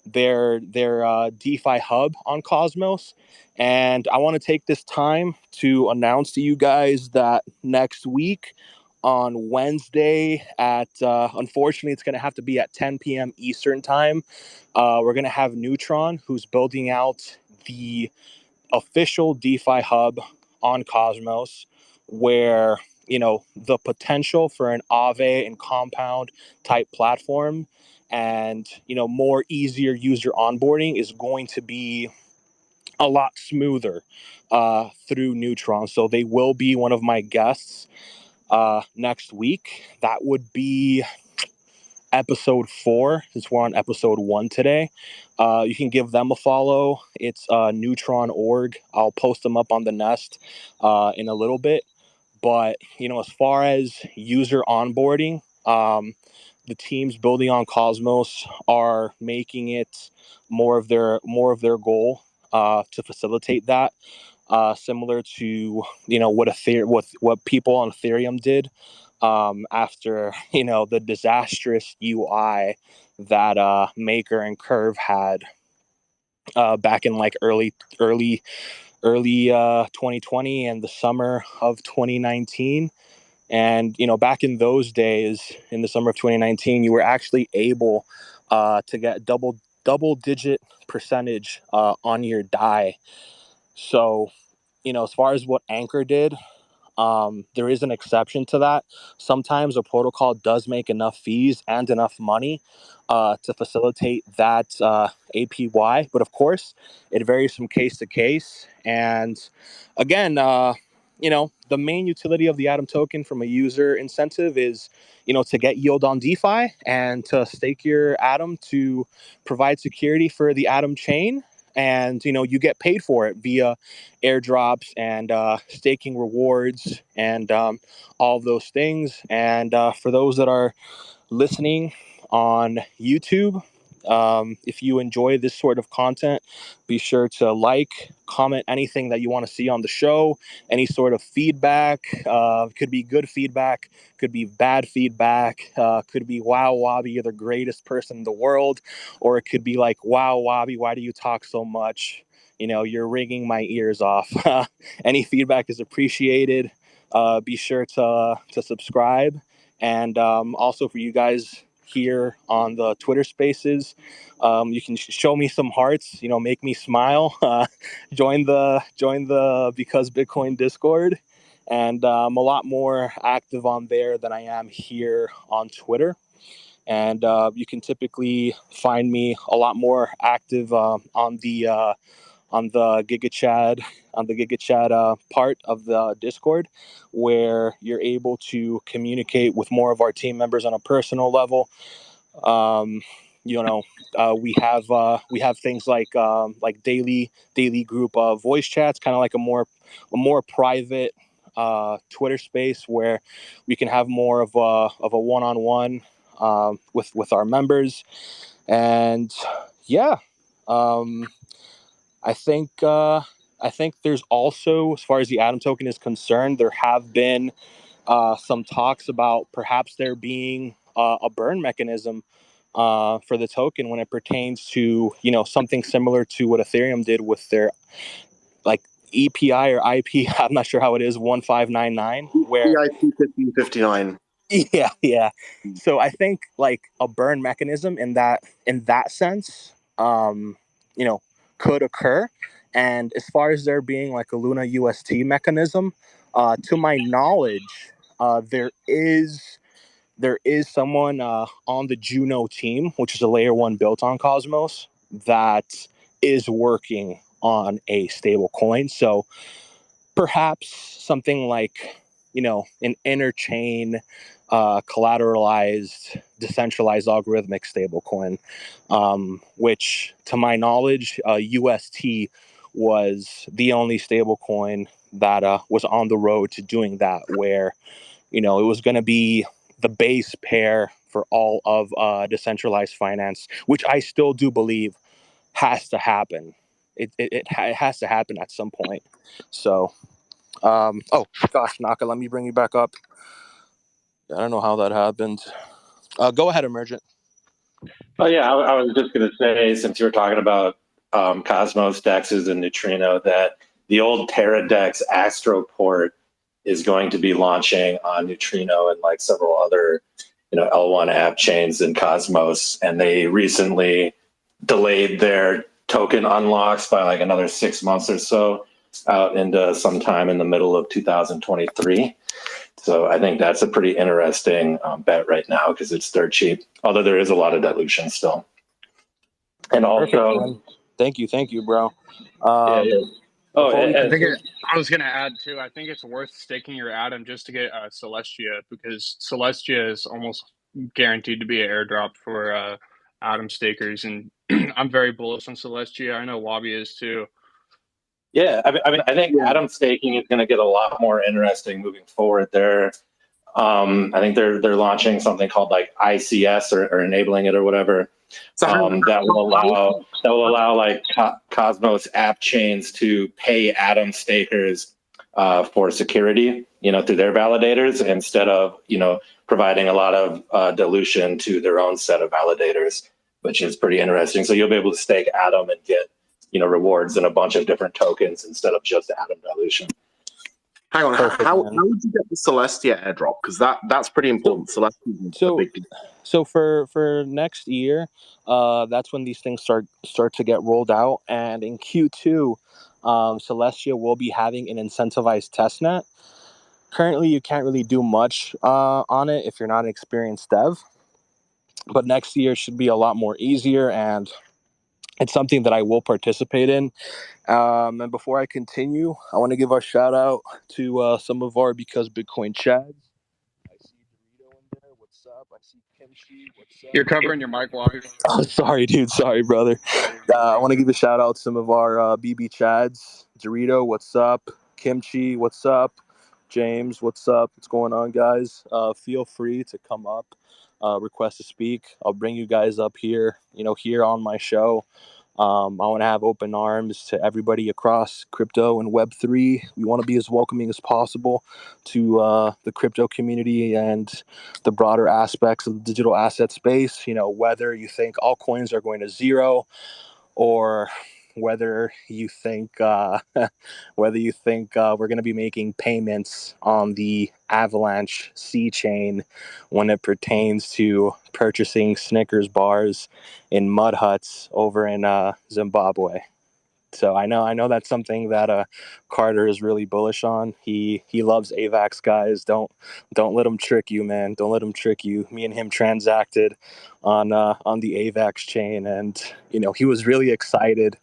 their DeFi hub on Cosmos, and I want to take this time to announce to you guys that next week on Wednesday at unfortunately it's going to have to be at 10 p.m. Eastern time. We're going to have Neutron, who's building out the official DeFi hub on Cosmos, where the potential for an Aave and Compound type platform and more easier user onboarding is going to be a lot smoother through Neutron. So they will be one of my guests next week. That would be episode 4, since we're on episode 1 today. You can give them a follow. It's Neutron.org. I'll post them up on the Nest in a little bit. But as far as user onboarding, the teams building on Cosmos are making it more of their goal to facilitate that. Similar to what people on Ethereum did after the disastrous UI that Maker and Curve had back in like early 2020 and the summer of 2019. And back in those days, in the summer of 2019, you were actually able to get double digit percentage on your DAI. So as far as what Anchor did, there is an exception to that. Sometimes a protocol does make enough fees and enough money to facilitate that APY, but of course it varies from case to case. And again, the main utility of the Atom token from a user incentive is to get yield on DeFi and to stake your Atom to provide security for the Atom chain. And you get paid for it via airdrops and staking rewards and all of those things. And for those that are listening on YouTube, if you enjoy this sort of content, be sure to like, comment anything that you want to see on the show, any sort of feedback. Could be good feedback, could be bad feedback, could be, wow, Wabi, you're the greatest person in the world, or it could be like, wow, Wabi, why do you talk so much? You're ringing my ears off. Any feedback is appreciated. Be sure to subscribe. And also for you guys here on the Twitter Spaces. You can show me some hearts, make me smile. Join the Because Bitcoin Discord, and I'm a lot more active on there than I am here on Twitter. And you can typically find me a lot more active on the GigaChat part of the Discord, where you're able to communicate with more of our team members on a personal level. We have things like daily group voice chats, kind of like a more private Twitter space where we can have more of a one-on-one with our members. And yeah, I think there's also, as far as the Atom token is concerned, there have been some talks about perhaps there being a burn mechanism for the token when it pertains to something similar to what Ethereum did with their like EPI or IP. I'm not sure how it is, 1599, where EIP 1559. Yeah. So I think like a burn mechanism in that sense, could occur. And as far as there being like a Luna UST mechanism, to my knowledge, there is someone on the Juno team, which is a layer 1 built on Cosmos, that is working on a stable coin. So perhaps something like an interchain collateralized decentralized algorithmic stablecoin, which to my knowledge UST was the only stablecoin that was on the road to doing that, where it was going to be the base pair for all of decentralized finance, which I still do believe has to happen. It has to happen at some point. So oh gosh, Naka, let me bring you back up. I don't know how that happened. Go ahead, Emergent. Oh yeah, I was just going to say, since you were talking about Cosmos dexes and Neutrino, that the old TerraDex Astroport is going to be launching on Neutrino and like several other L1 app chains in Cosmos, and they recently delayed their token unlocks by like another 6 months or so, out into sometime in the middle of 2023. So I think that's a pretty interesting bet right now because it's dirt cheap, although there is a lot of dilution still. And also, thank you, bro. I was going to add too, I think it's worth staking your Atom just to get Celestia, because Celestia is almost guaranteed to be an airdrop for Atom stakers, and I'm very bullish on Celestia. I know Wabi is too. Yeah, I think Atom staking is going to get a lot more interesting moving forward. I think they're launching something called like ICS or enabling it or whatever. That will allow like Cosmos app chains to pay Atom stakers for security, through their validators, instead of providing a lot of dilution to their own set of validators, which is pretty interesting. So you'll be able to stake Atom and get rewards in a bunch of different tokens instead of just Atom dilution. Hang on, how would you get the Celestia airdrop? Because that's pretty important. So for next year, that's when these things start to get rolled out, and in Q2, Celestia will be having an incentivized testnet. Currently, you can't really do much on it if you're not an experienced dev, but next year should be a lot more easier, and it's something that I will participate in. And before I continue, I want to give a shout out to some of our Because Bitcoin Chads. I see Dorito in there. What's up? I see Kimchi. What's up? You're covering your mic, Wabi. Oh, sorry, dude. Sorry, brother. I want to give a shout out to some of our BB Chads. Dorito, what's up? Kimchi, what's up? James, what's up? What's going on, guys? Feel free to come up. Request to speak. I'll bring you guys up here, here on my show. I want to have open arms to everybody across crypto and Web3. We want to be as welcoming as possible to the crypto community and the broader aspects of the digital asset space. Whether you think altcoins are going to zero, or whether you think we're going to be making payments on the Avalanche C chain when it pertains to purchasing Snickers bars in mud huts over in Zimbabwe. So I know that's something that Carter is really bullish on. He loves AVAX guys. Don't let him trick you, man. Don't let him trick you. Me and him transacted on the AVAX chain, and he was really excited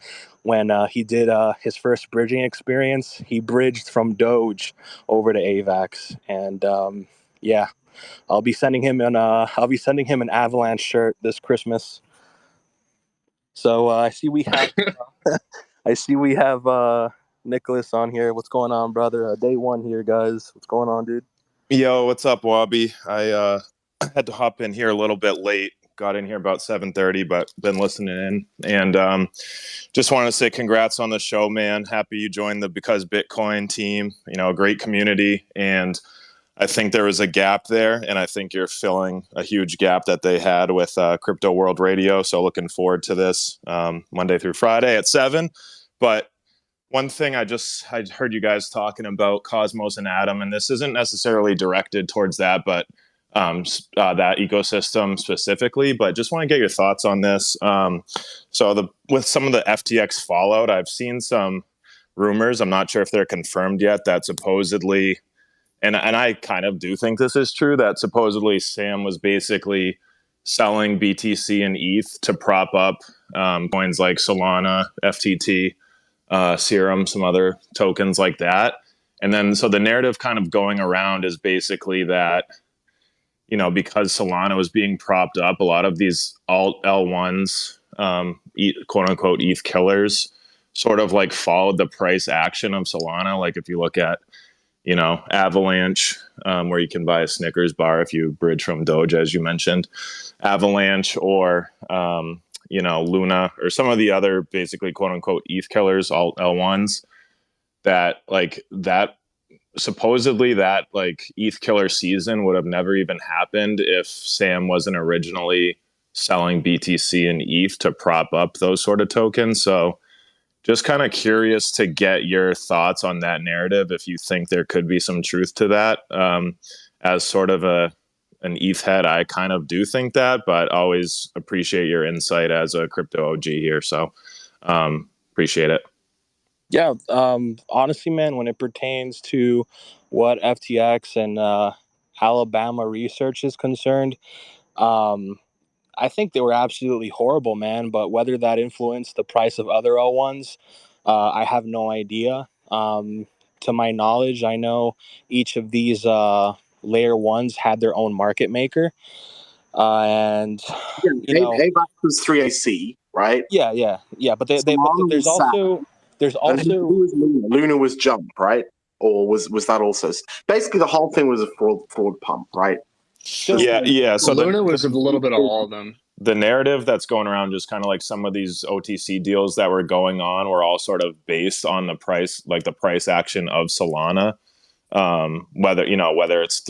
when he did his first bridging experience. He bridged from Doge over to AVAX, and yeah, I'll be sending him an Avalanche shirt this Christmas. So I see we have. I see we have Nicholas on here. What's going on, brother? Day one here, guys. What's going on, dude? Yo, what's up, Wabi? I had to hop in here a little bit late. Got in here about 7:30, but been listening in. And just want to say congrats on the show, man. Happy you joined the Because Bitcoin team. A great community. And I think there was a gap there, and I think you're filling a huge gap that they had with Crypto World Radio. So looking forward to this Monday through Friday at 7. But one thing I heard you guys talking about Cosmos and Atom, and this isn't necessarily directed towards that, but that ecosystem specifically. But just want to get your thoughts on this. With some of the FTX fallout, I've seen some rumors. I'm not sure if they're confirmed yet that supposedly. And I kind of do think this is true, that supposedly Sam was basically selling BTC and ETH to prop up coins like Solana, FTT, Serum, some other tokens like that. And then so the narrative kind of going around is basically that, because Solana was being propped up, a lot of these alt L1s, quote unquote ETH killers, sort of like followed the price action of Solana. Like if you look at Avalanche, where you can buy a Snickers bar if you bridge from Doge, as you mentioned, Avalanche, or Luna, or some of the other basically quote unquote ETH killers, all L1s, that supposedly that ETH killer season would have never even happened if Sam wasn't originally selling BTC and ETH to prop up those sort of tokens. So just kind of curious to get your thoughts on that narrative, if you think there could be some truth to that. As sort of an ETH head, I kind of do think that, but always appreciate your insight as a crypto OG here. So appreciate it. Yeah, honestly, man, when it pertains to what FTX and Alabama research is concerned, I think they were absolutely horrible, man. But whether that influenced the price of other L1s, I have no idea. To my knowledge, I know each of these layer ones had their own market maker. And AVAX was 3AC, right? Yeah. But there's also and who was Luna? Luna was Jump, right? Or was that also basically the whole thing was a fraud pump, right? Yeah. So Luna was a little bit of all of them. The narrative that's going around, just kind of like some of these OTC deals that were going on, were all sort of based on the price, like the price action of Solana. Whether it's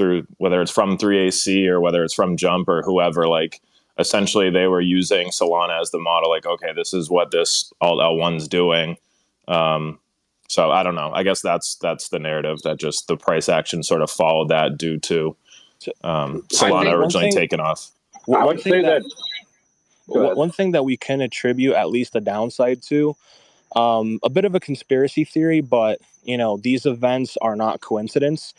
from 3AC or whether it's from Jump or whoever, like essentially they were using Solana as the model. Like, okay, this is what this alt L1's doing. So I don't know. I guess that's the narrative, that just the price action sort of followed that due to Solana originally taking off. One thing that we can attribute at least the downside to, a bit of a conspiracy theory, but these events are not coincidence.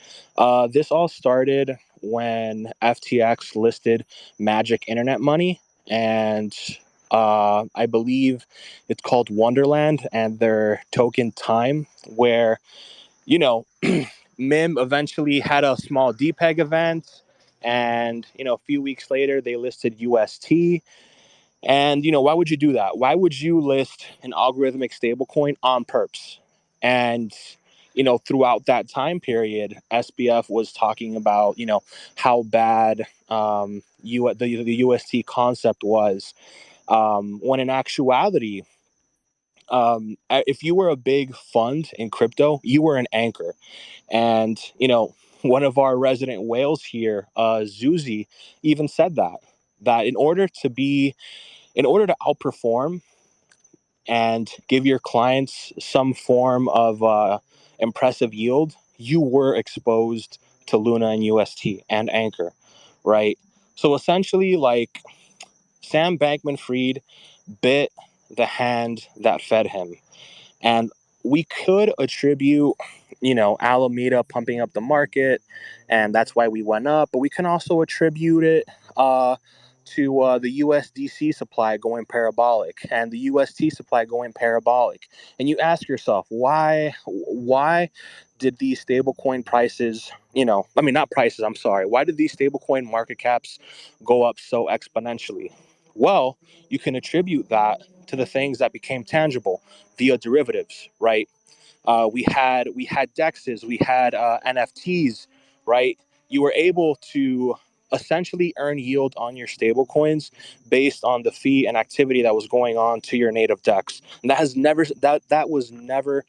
This all started when FTX listed Magic Internet Money, and I believe it's called Wonderland, and their token Time, where MIM eventually had a small DPEG event, and a few weeks later they listed UST. And why would you do that? Why would you list an algorithmic stablecoin on perps? And throughout that time period, SBF was talking about how bad the UST concept was, when in actuality, if you were a big fund in crypto, you were an anchor. And one of our resident whales here, Zuzi, even said that in order to outperform, and give your clients some form of impressive yield, you were exposed to Luna and UST and Anchor, right? So essentially, like, Sam Bankman-Fried bit the hand that fed him. And we could attribute, Alameda pumping up the market, and that's why we went up. But we can also attribute it to the USDC supply going parabolic and the UST supply going parabolic. And you ask yourself, why did these stablecoin prices, not prices, I'm sorry. Why did these stablecoin market caps go up so exponentially? Well, you can attribute that to the things that became tangible via derivatives, right? We had dexes, we had NFTs, right? You were able to essentially earn yield on your stable coins based on the fee and activity that was going on to your native dex. And that was never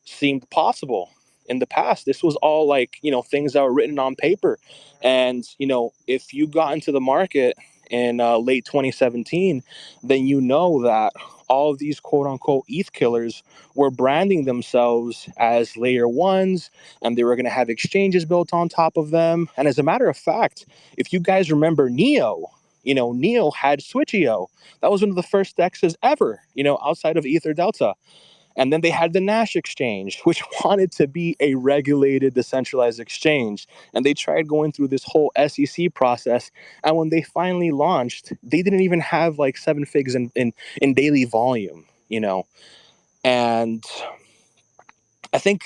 seemed possible in the past. This was all like, things that were written on paper. And, if you got into the market in late 2017, then you know that all of these quote unquote ETH killers were branding themselves as layer ones, and they were going to have exchanges built on top of them. And as a matter of fact, if you guys remember Neo, Neo had Switcheo. That was one of the first dexes ever, outside of Ether Delta. And then they had the Nash exchange, which wanted to be a regulated, decentralized exchange. And they tried going through this whole SEC process. And when they finally launched, they didn't even have like 7 figs in daily volume, And I think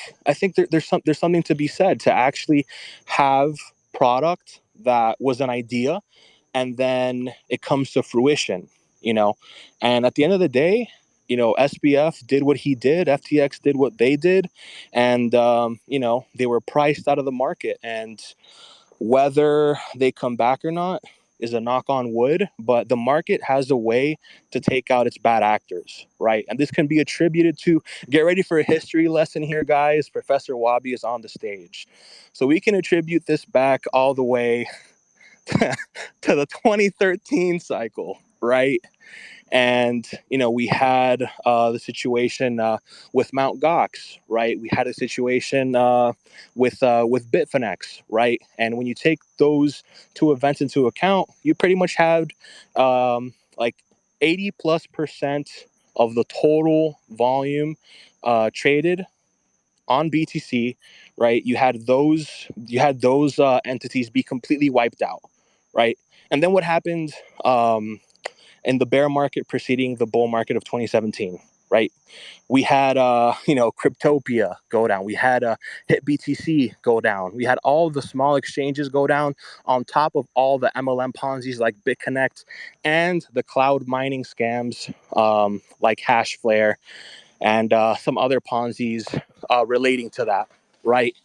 there's something to be said to actually have product that was an idea, and then it comes to fruition, and at the end of the day, SBF did what he did, FTX did what they did, and they were priced out of the market. And whether they come back or not is a knock on wood, but the market has a way to take out its bad actors, right? And this can be attributed to, get ready for a history lesson here, guys. Professor Wabi is on the stage. So we can attribute this back all the way to the 2013 cycle, right? And we had the situation with Mount Gox, right? We had a situation with Bitfinex, right? And when you take those two events into account, you pretty much had like 80+% of the total volume traded on BTC, right? You had those entities be completely wiped out, right? And then what happened in the bear market preceding the bull market of 2017, right? We had Cryptopia go down. We had Hit BTC go down. We had all the small exchanges go down on top of all the MLM Ponzi's like BitConnect and the cloud mining scams like Hashflare and some other Ponzi's relating to that, right?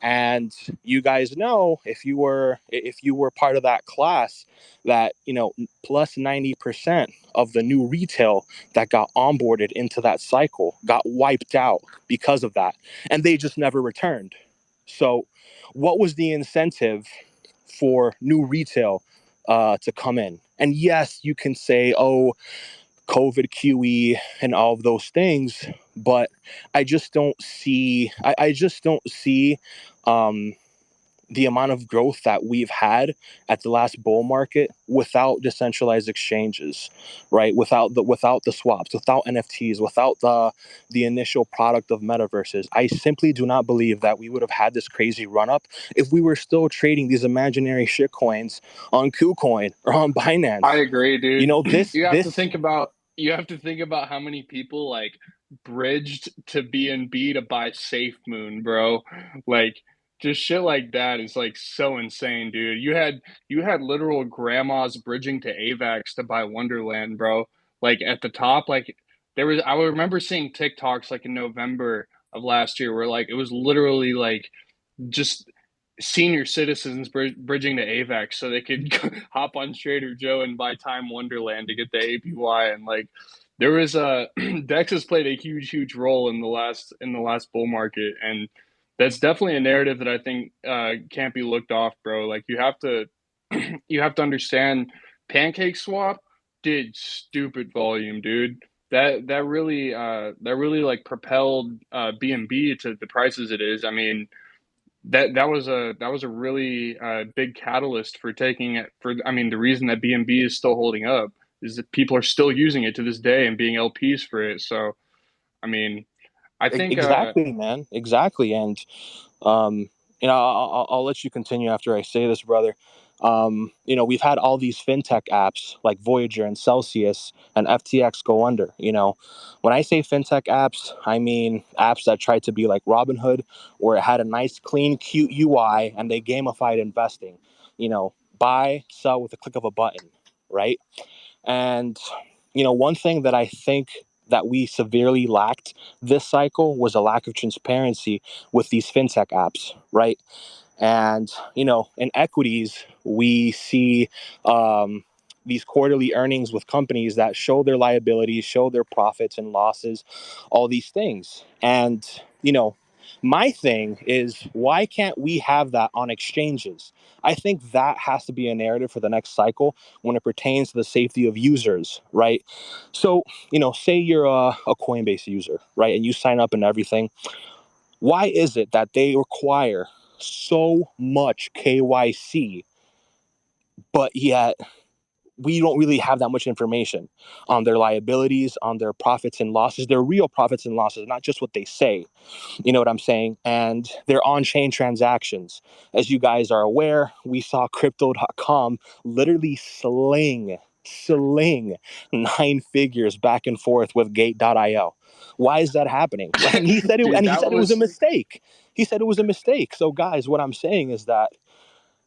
And you guys know, if you were part of that class, that plus 90% of the new retail that got onboarded into that cycle got wiped out because of that, and they just never returned. So what was the incentive for new retail to come in? And yes, you can say, oh, COVID QE and all of those things, but I just don't see the amount of growth that we've had at the last bull market without decentralized exchanges, right? Without the swaps, without NFTs, without the initial product of metaverses. I simply do not believe that we would have had this crazy run up if we were still trading these imaginary shit coins on KuCoin or on Binance. I agree, dude. You have to think about how many people like bridged to BNB to buy SafeMoon, bro. Like, just shit like that is like so insane, dude. You had literal grandmas bridging to AVAX to buy Wonderland, bro. Like at the top, like I remember seeing TikToks like in November of last year where like it was literally like just senior citizens bridging to AVAX so they could hop on Trader Joe and buy Time Wonderland to get the APY. And like there was Dex has played a huge role in the last bull market, and that's definitely a narrative that I think can't be looked off, bro. Like you have to understand Pancake Swap did stupid volume, dude. That really like propelled B&B to the prices it is. I mean, that was a really big catalyst for taking it for. I mean, the reason that B&B is still holding up is that people are still using it to this day and being LPs for it. So, I mean, I think Exactly, man. Exactly. And, um, I'll let you continue after I say this, brother. We've had all these fintech apps like Voyager and Celsius and FTX go under. When I say fintech apps, I mean apps that tried to be like Robinhood, where it had a nice, clean, cute UI and they gamified investing. Buy, sell with a click of a button, right? And, one thing that I think that we severely lacked this cycle was a lack of transparency with these fintech apps, right? And, in equities, we see these quarterly earnings with companies that show their liabilities, show their profits and losses, all these things. And, my thing is, why can't we have that on exchanges? I think that has to be a narrative for the next cycle when it pertains to the safety of users, right? So, say you're a Coinbase user, right? And you sign up and everything. Why is it that they require so much KYC, but yet we don't really have that much information on their liabilities, on their profits and losses, their real profits and losses, not just what they say? You know what I'm saying? And they're on-chain transactions. As you guys are aware, we saw crypto.com literally sling 9 figures back and forth with gate.io. Why is that happening? And he said dude, it was a mistake. He said it was a mistake. So guys, what I'm saying is that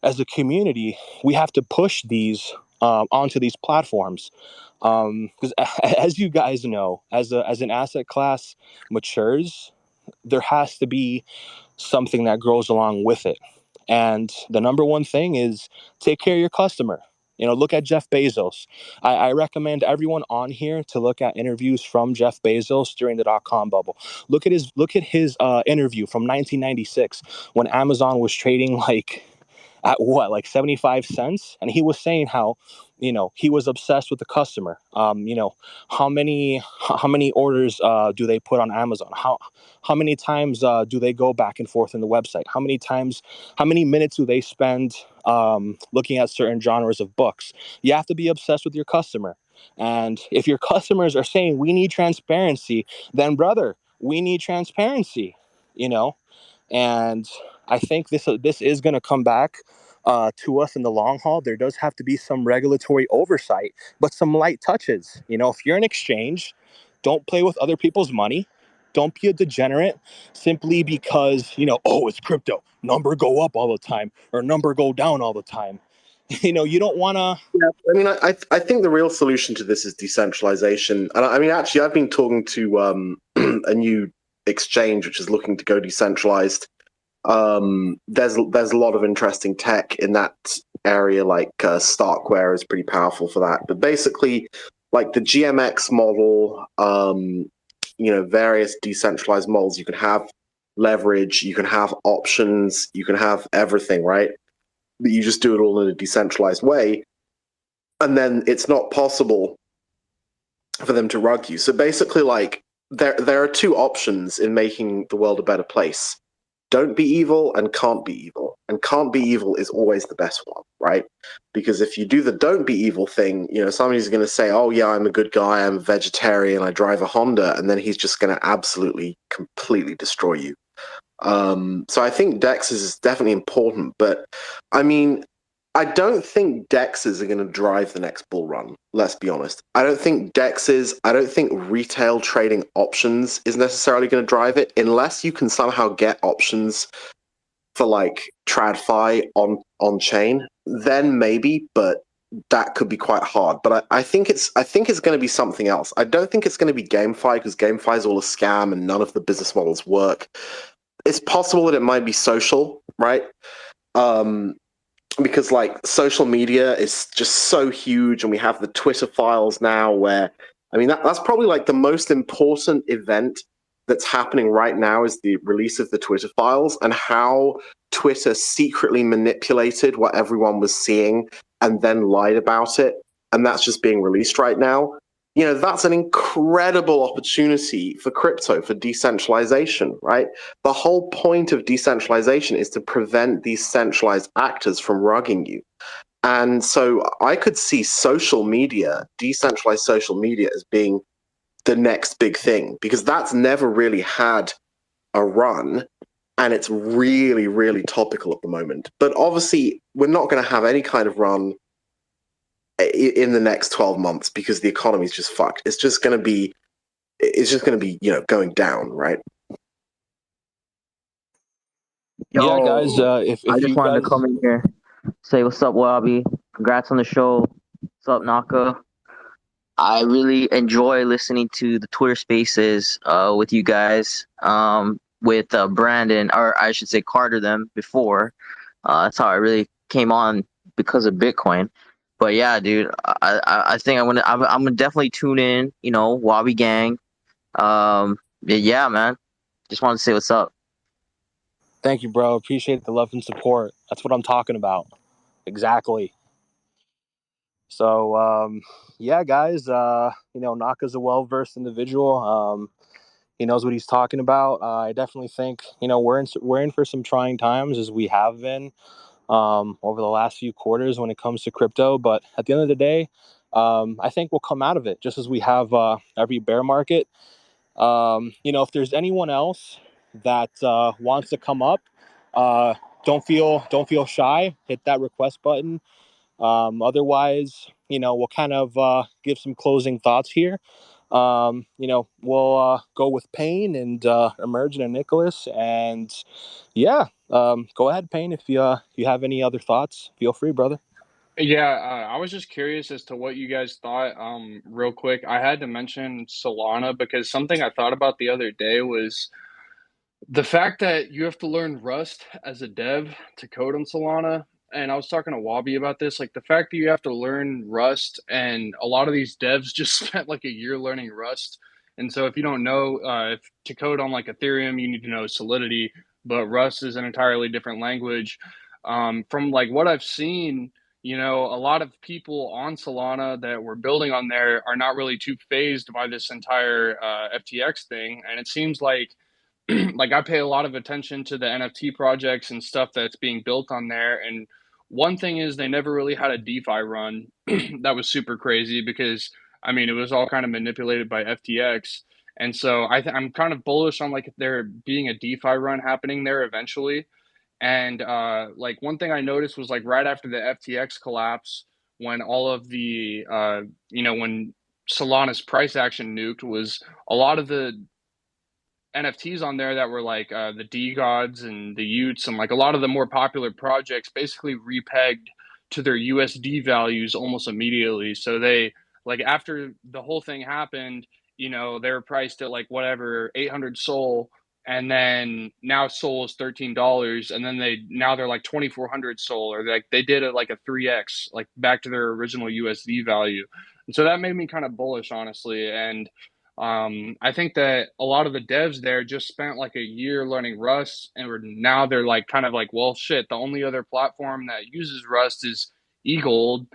as a community, we have to push these onto these platforms. Because as you guys know, as an asset class matures, there has to be something that grows along with it. And the number one thing is take care of your customer. Look at Jeff Bezos. I recommend everyone on here to look at interviews from Jeff Bezos during the dot-com bubble. Look at his interview from 1996 when Amazon was trading at what, like 75 cents? And he was saying how, he was obsessed with the customer. How many orders do they put on Amazon? How many times do they go back and forth in the website? How many minutes do they spend looking at certain genres of books? You have to be obsessed with your customer. And if your customers are saying we need transparency, then brother, we need transparency, and I think this is going to come back to us in the long haul. There does have to be some regulatory oversight, but some light touches. If you're an exchange, don't play with other people's money. Don't be a degenerate simply because, it's crypto. Number go up all the time or number go down all the time. You don't want to. Yeah, I mean, I think the real solution to this is decentralization. And I mean, actually, I've been talking to a new exchange which is looking to go decentralized. There's a lot of interesting tech in that area, like Starkware is pretty powerful for that. But basically, like the GMX model, various decentralized models, you can have leverage, you can have options, you can have everything, right? But you just do it all in a decentralized way, and then it's not possible for them to rug you. So basically, like there are two options in making the world a better place: don't be evil and can't be evil. And can't be evil is always the best one, right? Because if you do the don't be evil thing, somebody's going to say, oh yeah, I'm a good guy, I'm a vegetarian, I drive a Honda, and then he's just going to absolutely completely destroy you. So I think DEXs is definitely important, but I mean, I don't think DEXs are going to drive the next bull run. Let's be honest. I don't think retail trading options is necessarily going to drive it, unless you can somehow get options for like TradFi on chain. Then maybe, but that could be quite hard. But I think it's going to be something else. I don't think it's going to be GameFi, because GameFi is all a scam and none of the business models work. It's possible that it might be social, right? Because like social media is just so huge, and we have the Twitter files now where, I mean, that's probably like the most important event that's happening right now is the release of the Twitter files, and how Twitter secretly manipulated what everyone was seeing and then lied about it and that's just being released right now, that's an incredible opportunity for crypto, for decentralization, right? The whole point of decentralization is to prevent these centralized actors from rugging you. And so I could see social media, decentralized social media, as being the next big thing, because that's never really had a run, and it's really, really topical at the moment. But obviously, we're not going to have any kind of run in the next 12 months because the economy is just fucked. It's just going to be, going down, right? Yeah, guys. If I just you wanted guys, to come in here, say what's up, Wabi. Congrats on the show. What's up, Naka? I really enjoy listening to the Twitter Spaces with you guys. With Brandon, or I should say Carter, them before. That's how I really came on because of Bitcoin. But yeah, dude, I think I'm gonna definitely tune in. Wabi Gang. Yeah, man. Just wanted to say what's up. thank you, bro. Appreciate the love and support. That's what I'm talking about. Exactly. So, yeah, guys. Naka's a well-versed individual. He knows what he's talking about. I definitely think we're in for some trying times, as we have been over the last few quarters when it comes to crypto. But at the end of the day, I think we'll come out of it just as we have every bear market. If there's anyone else that wants to come up, don't feel shy. Hit that request button. Otherwise, we'll kind of give some closing thoughts here. We'll go with Payne and Emergent and Nicholas. And yeah, go ahead, Payne. If you have any other thoughts, feel free, brother. Yeah, I was just curious as to what you guys thought. Real quick, I had to mention Solana because something I thought about the other day was the fact that you have to learn Rust as a dev to code on Solana. And I was talking to Wabi about this, like the fact that you have to learn Rust, and a lot of these devs just spent like a year learning Rust. And so if you don't know, if to code on like Ethereum, you need to know Solidity, but Rust is an entirely different language. From like what I've seen, a lot of people on Solana that were building on there are not really too phased by this entire FTX thing. And it seems like like I pay a lot of attention to the NFT projects and stuff that's being built on there. And one thing is they never really had a DeFi run that was super crazy because I mean it was all kind of manipulated by FTX. And so I'm kind of bullish on like there being a DeFi run happening there eventually. And like one thing I noticed was like right after the FTX collapse, when all of the when Solana's price action nuked, was a lot of the NFTs on there that were like the D Gods and the Utes and like a lot of the more popular projects basically repegged to their USD values almost immediately. So they like after the whole thing happened, they were priced at like whatever 800 Sol, and then now Sol is $13, and then they're like 2,400 Sol, or like they did it like a 3x like back to their original USD value. And so that made me kind of bullish, honestly. And I think that a lot of the devs there just spent like a year learning Rust, and now they're like kind of like, well, shit, the only other platform that uses Rust is eGold,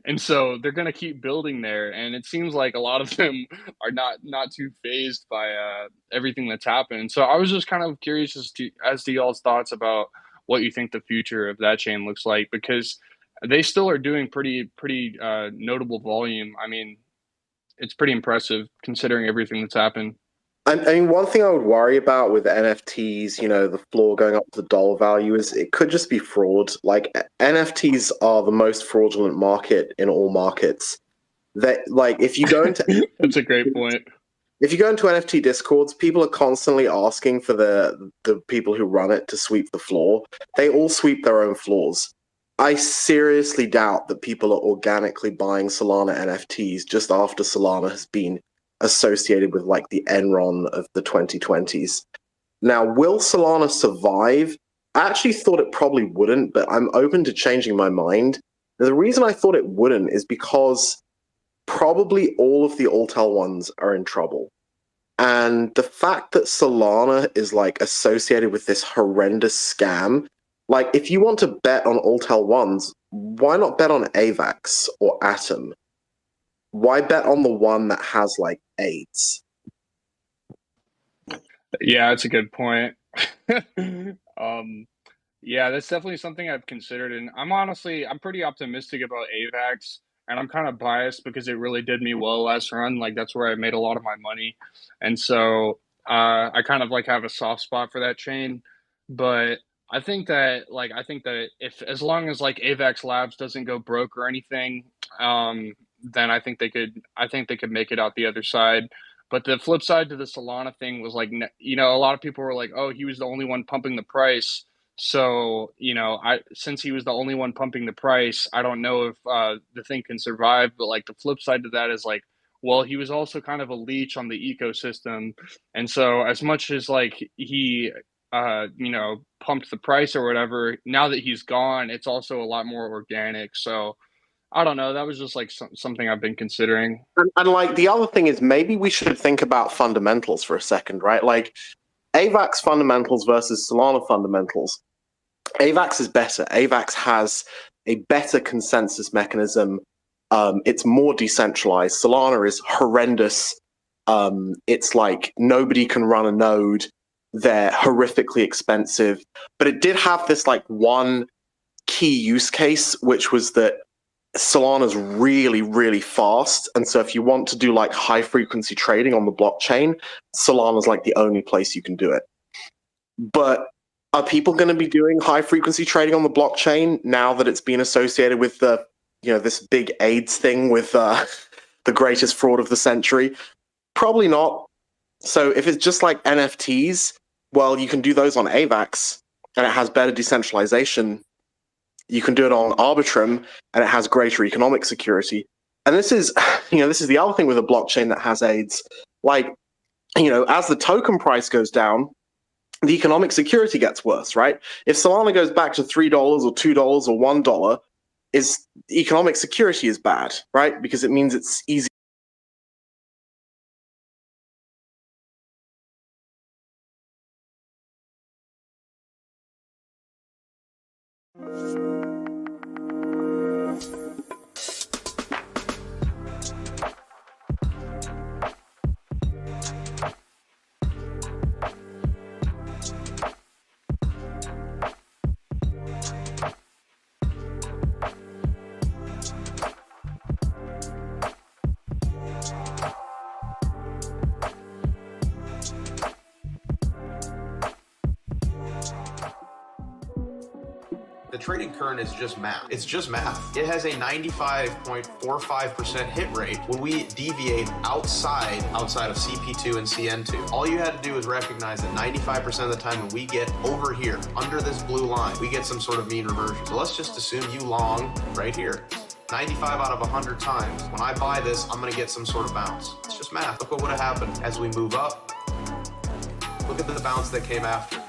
and so they're gonna keep building there. And it seems like a lot of them are not too phased by everything that's happened. So I was just kind of curious as to y'all's thoughts about what you think the future of that chain looks like, because they still are doing pretty notable volume. I mean, it's pretty impressive considering everything that's happened. I mean, one thing I would worry about with NFTs, the floor going up to the dollar value, is it could just be fraud. Like NFTs are the most fraudulent market in all markets. That like if you go into That's a great point. If you go into NFT discords, people are constantly asking for the people who run it to sweep the floor. They all sweep their own floors. I seriously doubt that people are organically buying Solana NFTs just after Solana has been associated with like the Enron of the 2020s. Now, will Solana survive? I actually thought it probably wouldn't, but I'm open to changing my mind. The reason I thought it wouldn't is because probably all of the Altel ones are in trouble. And the fact that Solana is like associated with this horrendous scam, like if you want to bet on Altel ones, why not bet on AVAX or Atom? why bet on the one that has like AIDS? Yeah, that's a good point. Yeah, that's definitely something I've considered, and I'm pretty optimistic about AVAX, and I'm kind of biased because it really did me well last run. Like that's where I made a lot of my money, and so I kind of like have a soft spot for that chain. But I think that if as long as like AVAX Labs doesn't go broke or anything, then I think they could make it out the other side. But the flip side to the Solana thing was like, a lot of people were like, "Oh, he was the only one pumping the price." So, since he was the only one pumping the price, I don't know if the thing can survive. But like the flip side to that is like, well, he was also kind of a leech on the ecosystem, and so as much as like he, pumped the price or whatever, now that he's gone, it's also a lot more organic. So I don't know. That was just like something I've been considering. And like the other thing is maybe we should think about fundamentals for a second, right? Like AVAX fundamentals versus Solana fundamentals. AVAX is better. AVAX has a better consensus mechanism. It's more decentralized. Solana is horrendous. It's like nobody can run a node. They're horrifically expensive. But it did have this like one key use case, which was that Solana's really, really fast. And so if you want to do like high frequency trading on the blockchain, Solana's like the only place you can do it. But are people going to be doing high frequency trading on the blockchain now that it's been associated with the, this big AIDS thing with the greatest fraud of the century? Probably not. So if it's just like NFTs, well, you can do those on AVAX and it has better decentralization. You can do it on Arbitrum and it has greater economic security. And this is, this is the other thing with a blockchain that has AIDS. Like, as the token price goes down, the economic security gets worse, right? If Solana goes back to $3 or $2 or $1, economic security is bad, right? Because it means it's easy. The trading current is just math. It's just math. It has a 95.45% hit rate when we deviate outside of CP2 and CN2. All you had to do is recognize that 95% of the time when we get over here, under this blue line, we get some sort of mean reversion. So let's just assume you long right here. 95 out of 100 times, when I buy this, I'm gonna get some sort of bounce. It's just math. Look what would have happened as we move up. Look at the bounce that came after.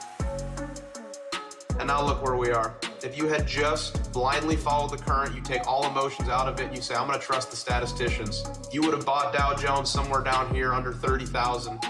And now look where we are. If you had just blindly followed the current, you take all emotions out of it, and you say, I'm going to trust the statisticians, you would have bought Dow Jones somewhere down here under 30,000.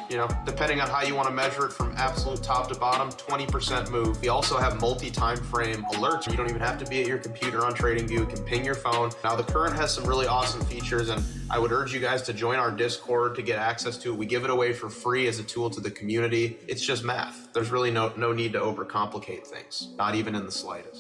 Depending on how you want to measure it from absolute top to bottom, 20% move. We also have multi-time frame alerts. You don't even have to be at your computer on TradingView. You can ping your phone. Now, the current has some really awesome features, and I would urge you guys to join our Discord to get access to it. We give it away for free as a tool to the community. It's just math. There's really no need to overcomplicate things, not even in the slightest.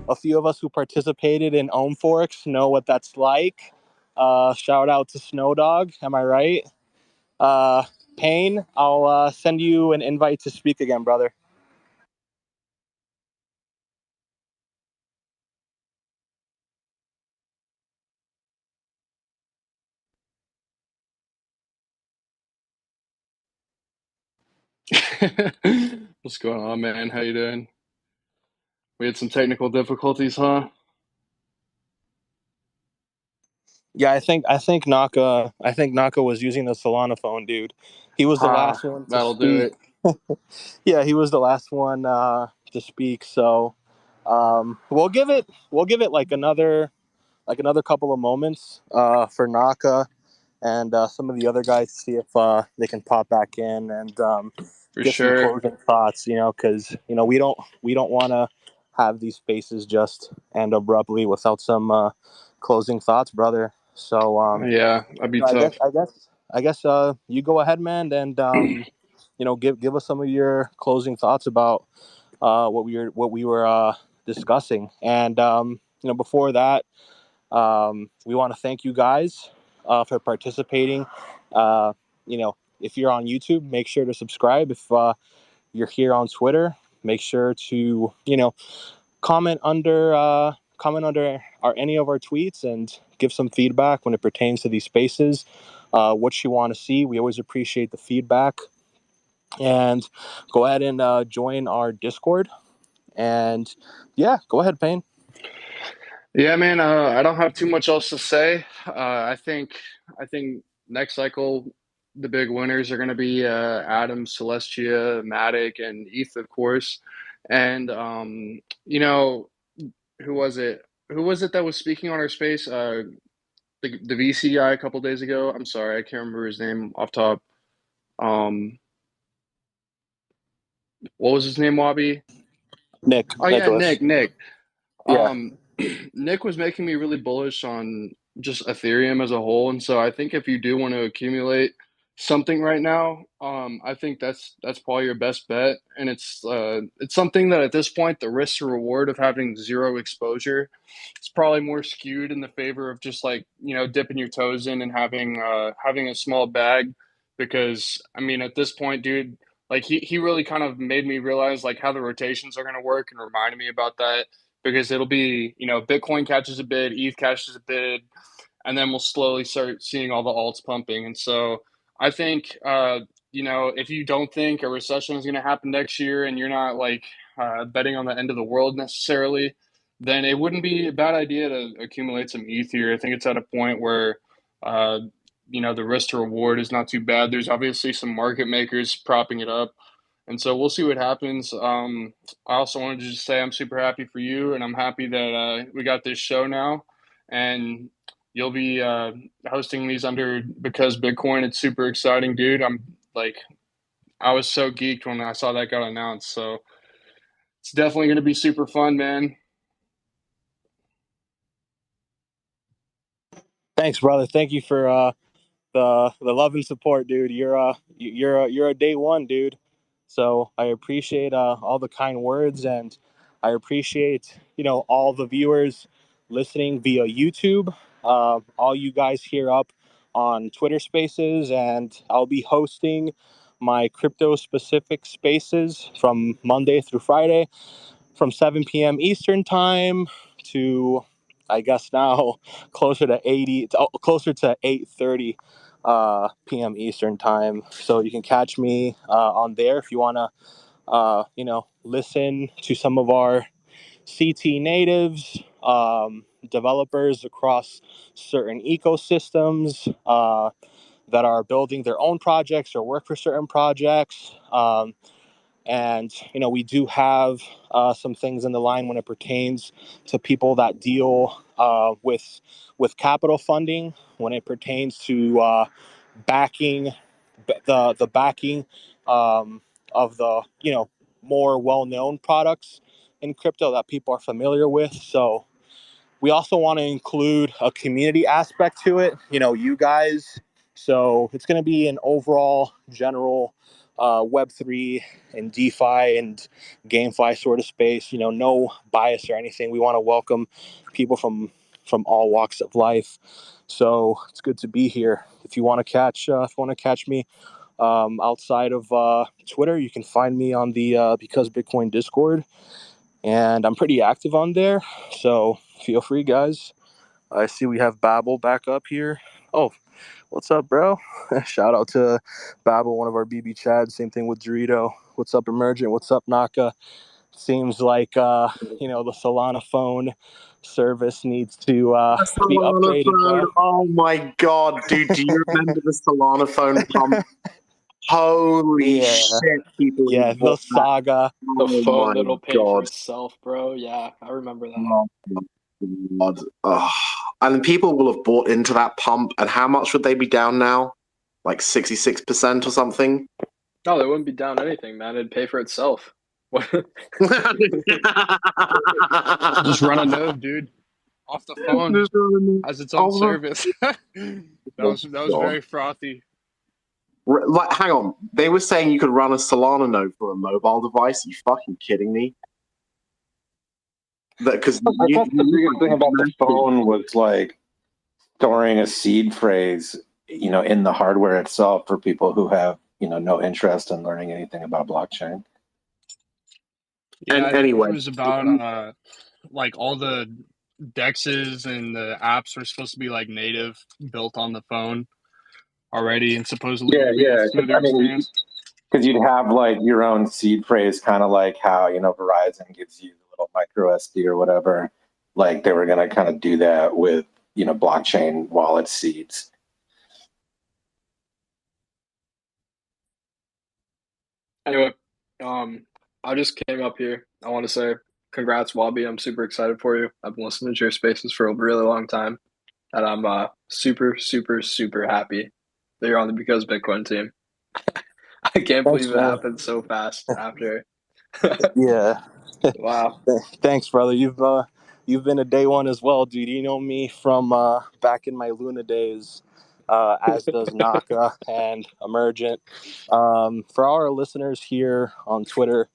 a few of us who participated in Ohm Forks know what that's like. Shout out to Snow Dog. Am I right? Payne, I'll send you an invite to speak again, brother. What's going on, man? How you doing? We had some technical difficulties, huh? Yeah, I think Naka was using the Solana phone, dude. He was the last one to That'll do speak. it. Yeah, he was the last one to speak. So we'll give it like another couple of moments for Naka and some of the other guys to see if they can pop back in and For get some sure. closing thoughts. Because we don't want to have these spaces just end abruptly without some closing thoughts, brother. So Yeah, that'd be I tough. guess you go ahead, man, and give us some of your closing thoughts about what we were discussing. And before that, we want to thank you guys for participating. If you're on YouTube, make sure to subscribe. If you're here on Twitter, make sure to comment under any of our tweets and give some feedback when it pertains to these spaces. What you want to see, we always appreciate the feedback. And go ahead and join our Discord. And yeah, go ahead, Payne. Yeah, man. I don't have too much else to say. I think next cycle the big winners are going to be Adam, Celestia, Matic, and ETH, of course. And who was it? Who was it that was speaking on our space? The VC guy a couple days ago. I'm sorry, I can't remember his name off top. Um, what was his name, Wabi? Oh yeah, Nicholas. Nick. Yeah. Um, Nick was making me really bullish on just Ethereum as a whole, and so I think if you do want to accumulate something right now, I think that's probably your best bet, and it's something that at this point the risk to reward of having zero exposure is probably more skewed in the favor of just like dipping your toes in and having a small bag, because I mean at this point, dude. Like he really kind of made me realize like how the rotations are going to work and reminded me about that, because it'll be, Bitcoin catches a bid, ETH catches a bid, and then we'll slowly start seeing all the alts pumping. And so I think, if you don't think a recession is going to happen next year and you're not like betting on the end of the world necessarily, then it wouldn't be a bad idea to accumulate some ETH here. I think it's at a point where, uh, the risk to reward is not too bad. There's obviously some market makers propping it up. And so we'll see what happens. I also wanted to just say I'm super happy for you, and I'm happy that we got this show now, and you'll be hosting these under Because Bitcoin. It's super exciting, dude. I was so geeked when I saw that got announced. So it's definitely going to be super fun, man. Thanks, brother. Thank you for the love and support, dude. You're a day one, dude. So I appreciate all the kind words, and I appreciate all the viewers listening via YouTube. All you guys here up on Twitter Spaces, and I'll be hosting my crypto specific spaces from Monday through Friday from 7 p.m. Eastern time to, I guess now, closer to 8:30 p.m. Eastern time. So you can catch me on there if you want to, listen to some of our CT natives, developers across certain ecosystems that are building their own projects or work for certain projects. And we do have some things in the line when it pertains to people that deal with capital funding, when it pertains to backing the backing of the more well-known products in crypto that people are familiar with. So we also want to include a community aspect to it, you guys. So it's going to be an overall general Web3 and DeFi and GameFi sort of space. No bias or anything. We want to welcome people from all walks of life. So it's good to be here. If you want to catch me outside of Twitter, you can find me on the Because Bitcoin Discord, and I'm pretty active on there. So feel free, guys. I see we have Babel back up here. Oh, what's up, bro? Shout out to Babel, one of our BB Chads. Same thing with Dorito. What's up, Emergent? What's up, Naka? Seems like the Solana phone service needs to be upgraded, phone. bro. Oh my god, dude! Do you remember the Solana phone pump? Holy shit, people! Yeah, the saga. The phone that'll pay for God. itself, bro. Yeah, I remember that. Oh my god. Oh. And people will have bought into that pump, and how much would they be down now? Like 66% or something? No, they wouldn't be down anything, man. It'd pay for itself. Just run a node, dude. Off the phone as its own service. that was very frothy. Like, hang on. They were saying you could run a Solana node for a mobile device. Are you fucking kidding me? Because I thought the biggest thing about the phone was like storing a seed phrase, in the hardware itself for people who have, no interest in learning anything about blockchain. Yeah, and anyway, it was about like all the dexes and the apps were supposed to be like native, built on the phone already, and supposedly smoother experience. Because you'd have like your own seed phrase, kind of like how Verizon gives you the little micro SD or whatever. Like they were gonna kind of do that with blockchain wallet seeds. Anyway, I just came up here. I want to say congrats, Wabi. I'm super excited for you. I've been listening to your spaces for a really long time, and I'm super, super, super happy that you're on the Because Bitcoin team. I can't believe it happened so fast after. Yeah. Wow. Thanks, brother. You've been a day one as well, dude. You know me from back in my Luna days, as does Naka and Emergent. For our listeners here on Twitter,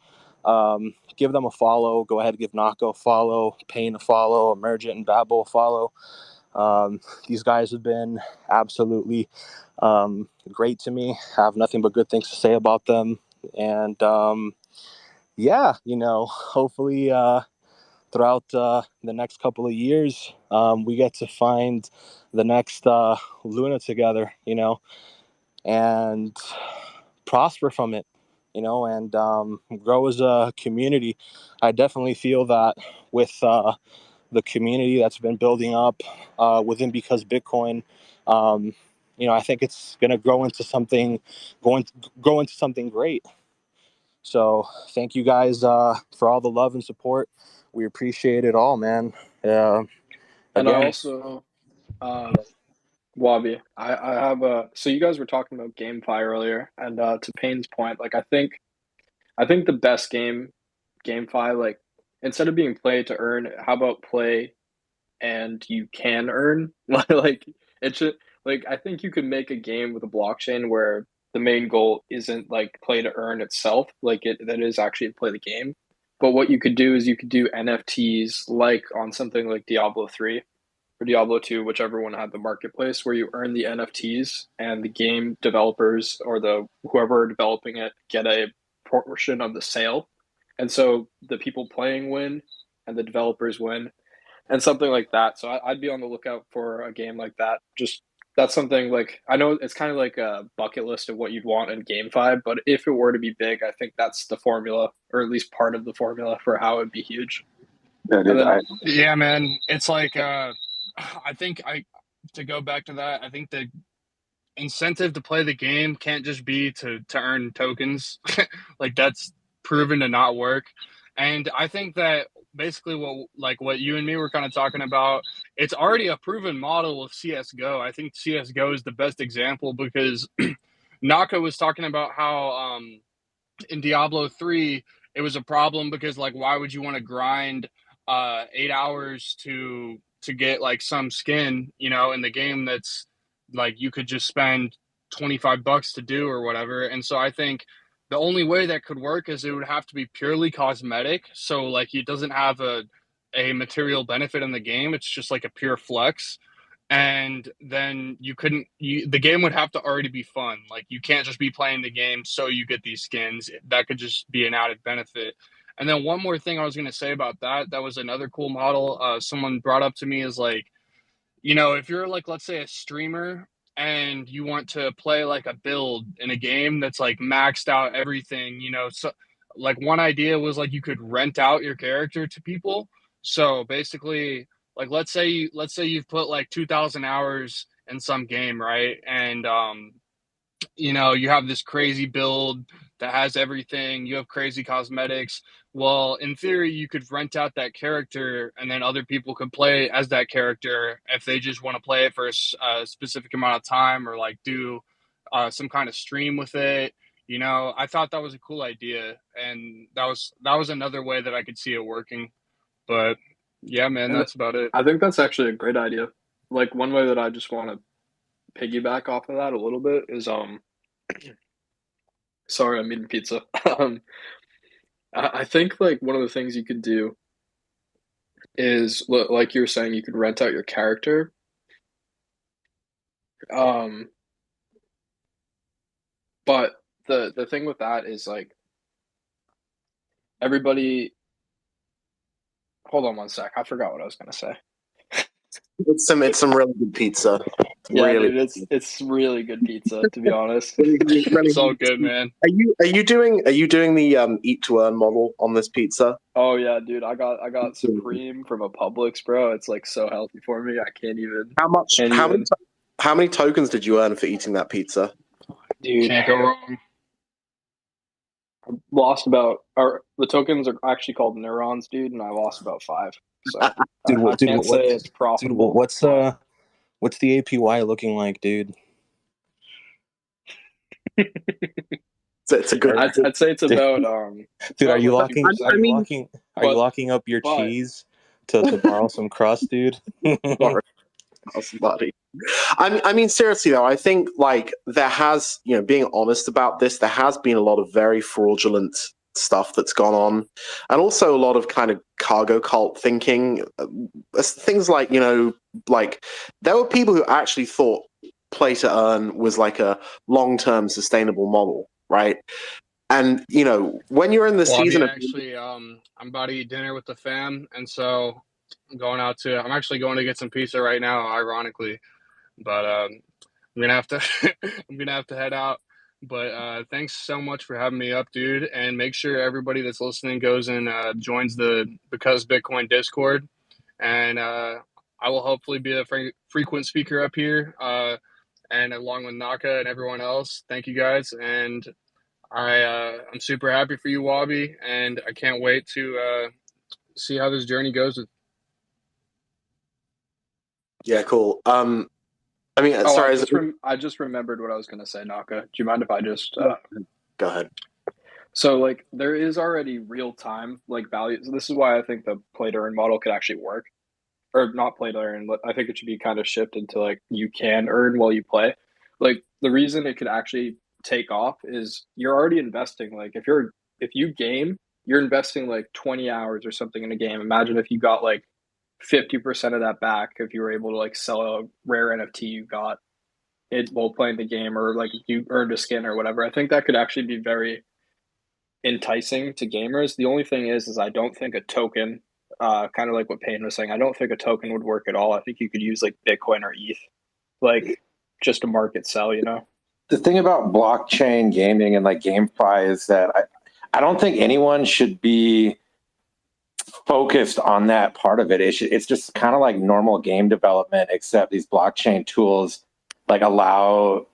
give them a follow. Go ahead, give Naka a follow, Payne a follow, Emergent and Babel a follow. These guys have been absolutely great to me. I have nothing but good things to say about them. And hopefully throughout the next couple of years, we get to find the next Luna together, and prosper from it, and grow as a community. I definitely feel that with the community that's been building up within Because Bitcoin, I think it's going to grow into something great. So thank you guys for all the love and support. We appreciate it all, man. And I also, Wabi, I have so you guys were talking about GameFi earlier, and to Payne's point, like I think the best GameFi, like instead of being play to earn, how about play and you can earn? Like it should, like I think you could make a game with a blockchain where the main goal isn't like play to earn itself, that is actually to play the game. But what you could do is you could do NFTs like on something like Diablo 3 or Diablo 2, whichever one had the marketplace, where you earn the NFTs and the game developers or the whoever are developing it get a portion of the sale. And so the people playing win and the developers win and something like that. So I'd be on the lookout for a game like that. Just that's something like I know it's kind of like a bucket list of what you'd want in GameFi, but if it were to be big, I think that's the formula, or at least part of the formula for how it'd be huge. Yeah, man. It's like I think to go back to that, I think the incentive to play the game can't just be to earn tokens. Like that's proven to not work. And I think that basically what you and me were kind of talking about, it's already a proven model of CS:GO. I think CS:GO is the best example because Naka was talking about how in Diablo 3 it was a problem because like why would you want to grind 8 hours to get like some skin, in the game that's like you could just spend $25 to do or whatever. And so I think the only way that could work is it would have to be purely cosmetic. So like it doesn't have a material benefit in the game. It's just like a pure flex. And then the game would have to already be fun. Like you can't just be playing the game so you get these skins. That could just be an added benefit. And then one more thing I was going to say about that was another cool model. Someone brought up to me is like, if you're like, let's say a streamer and you want to play like a build in a game that's like maxed out everything, so like one idea was like you could rent out your character to people. So basically, like let's say you've put like 2,000 hours in some game, right? And you have this crazy build that has everything. You have crazy cosmetics. Well, in theory, you could rent out that character, and then other people could play as that character if they just want to play it for a specific amount of time, or like do some kind of stream with it. I thought that was a cool idea, and that was another way that I could see it working. But yeah, man, that's about it. I think that's actually a great idea. Like one way that I just want to piggyback off of that a little bit is sorry, I'm eating pizza. I think like one of the things you could do is like you were saying, you could rent out your character. But the thing with that is like everybody. Hold on one sec. I forgot what I was gonna say. It's some really good pizza. Yeah, really, dude, it's really good pizza, to be honest. It's all good, man. Are you doing the eat to earn model on this pizza? Oh yeah, dude. I got Supreme from a Publix, bro. It's like so healthy for me. I can't even. How many tokens did you earn for eating that pizza? Dude, can't go wrong. I lost the tokens are actually called neurons, dude, and I lost about 5. So I can't say it's profitable. Dude, what's the APY looking like, dude? It's a good. I'd say it's about. Dude, are you locking up your cheese to borrow some crust, dude? Somebody. I mean, seriously though, I think like there has, being honest about this, there has been a lot of very fraudulent stuff that's gone on, and also a lot of kind of cargo cult thinking. Things like, like there were people who actually thought play to earn was like a long-term sustainable model, right? And when you're in the season of I'm about to eat dinner with the fam, and so I'm actually going to get some pizza right now, ironically, but I'm gonna have to head out. But thanks so much for having me up, dude, and make sure everybody that's listening goes and joins the Because Bitcoin Discord, and I will hopefully be a frequent speaker up here, and along with Naka and everyone else. Thank you guys, and I'm super happy for you, Wabi, and I can't wait to see how this journey goes. Yeah, cool. I mean, sorry. I just remembered what I was going to say, Naka. Do you mind if I just go ahead? So, like, there is already real time like value. So this is why I think the play to earn model could actually work, or not play to earn. I think it should be kind of shifted to like you can earn while you play. Like the reason it could actually take off is you're already investing. Like if you game, you're investing like 20 hours or something in a game. Imagine if you got like 50% of that back if you were able to like sell a rare NFT you got it while playing the game, or like you earned a skin or whatever. I think that could actually be very enticing to gamers. The only thing is I don't think a token, kind of like what Payne was saying, I don't think a token would work at all. I think you could use like Bitcoin or ETH, like just to market sell, The thing about blockchain gaming and like GameFi is that I don't think anyone should be focused on that part of it. It's just kind of like normal game development, except these blockchain tools like allow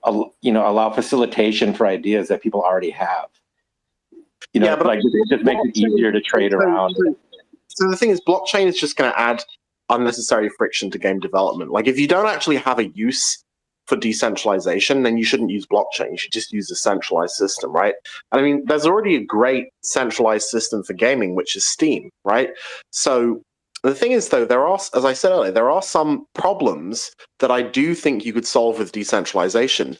facilitation for ideas that people already have. But like it just makes it easier to trade around. So the thing is, blockchain is just going to add unnecessary friction to game development. Like if you don't actually have a use for decentralization, then you shouldn't use blockchain. You should just use a centralized system, right? And I mean, there's already a great centralized system for gaming, which is Steam, right? So the thing is, though, as I said earlier, there are some problems that I do think you could solve with decentralization.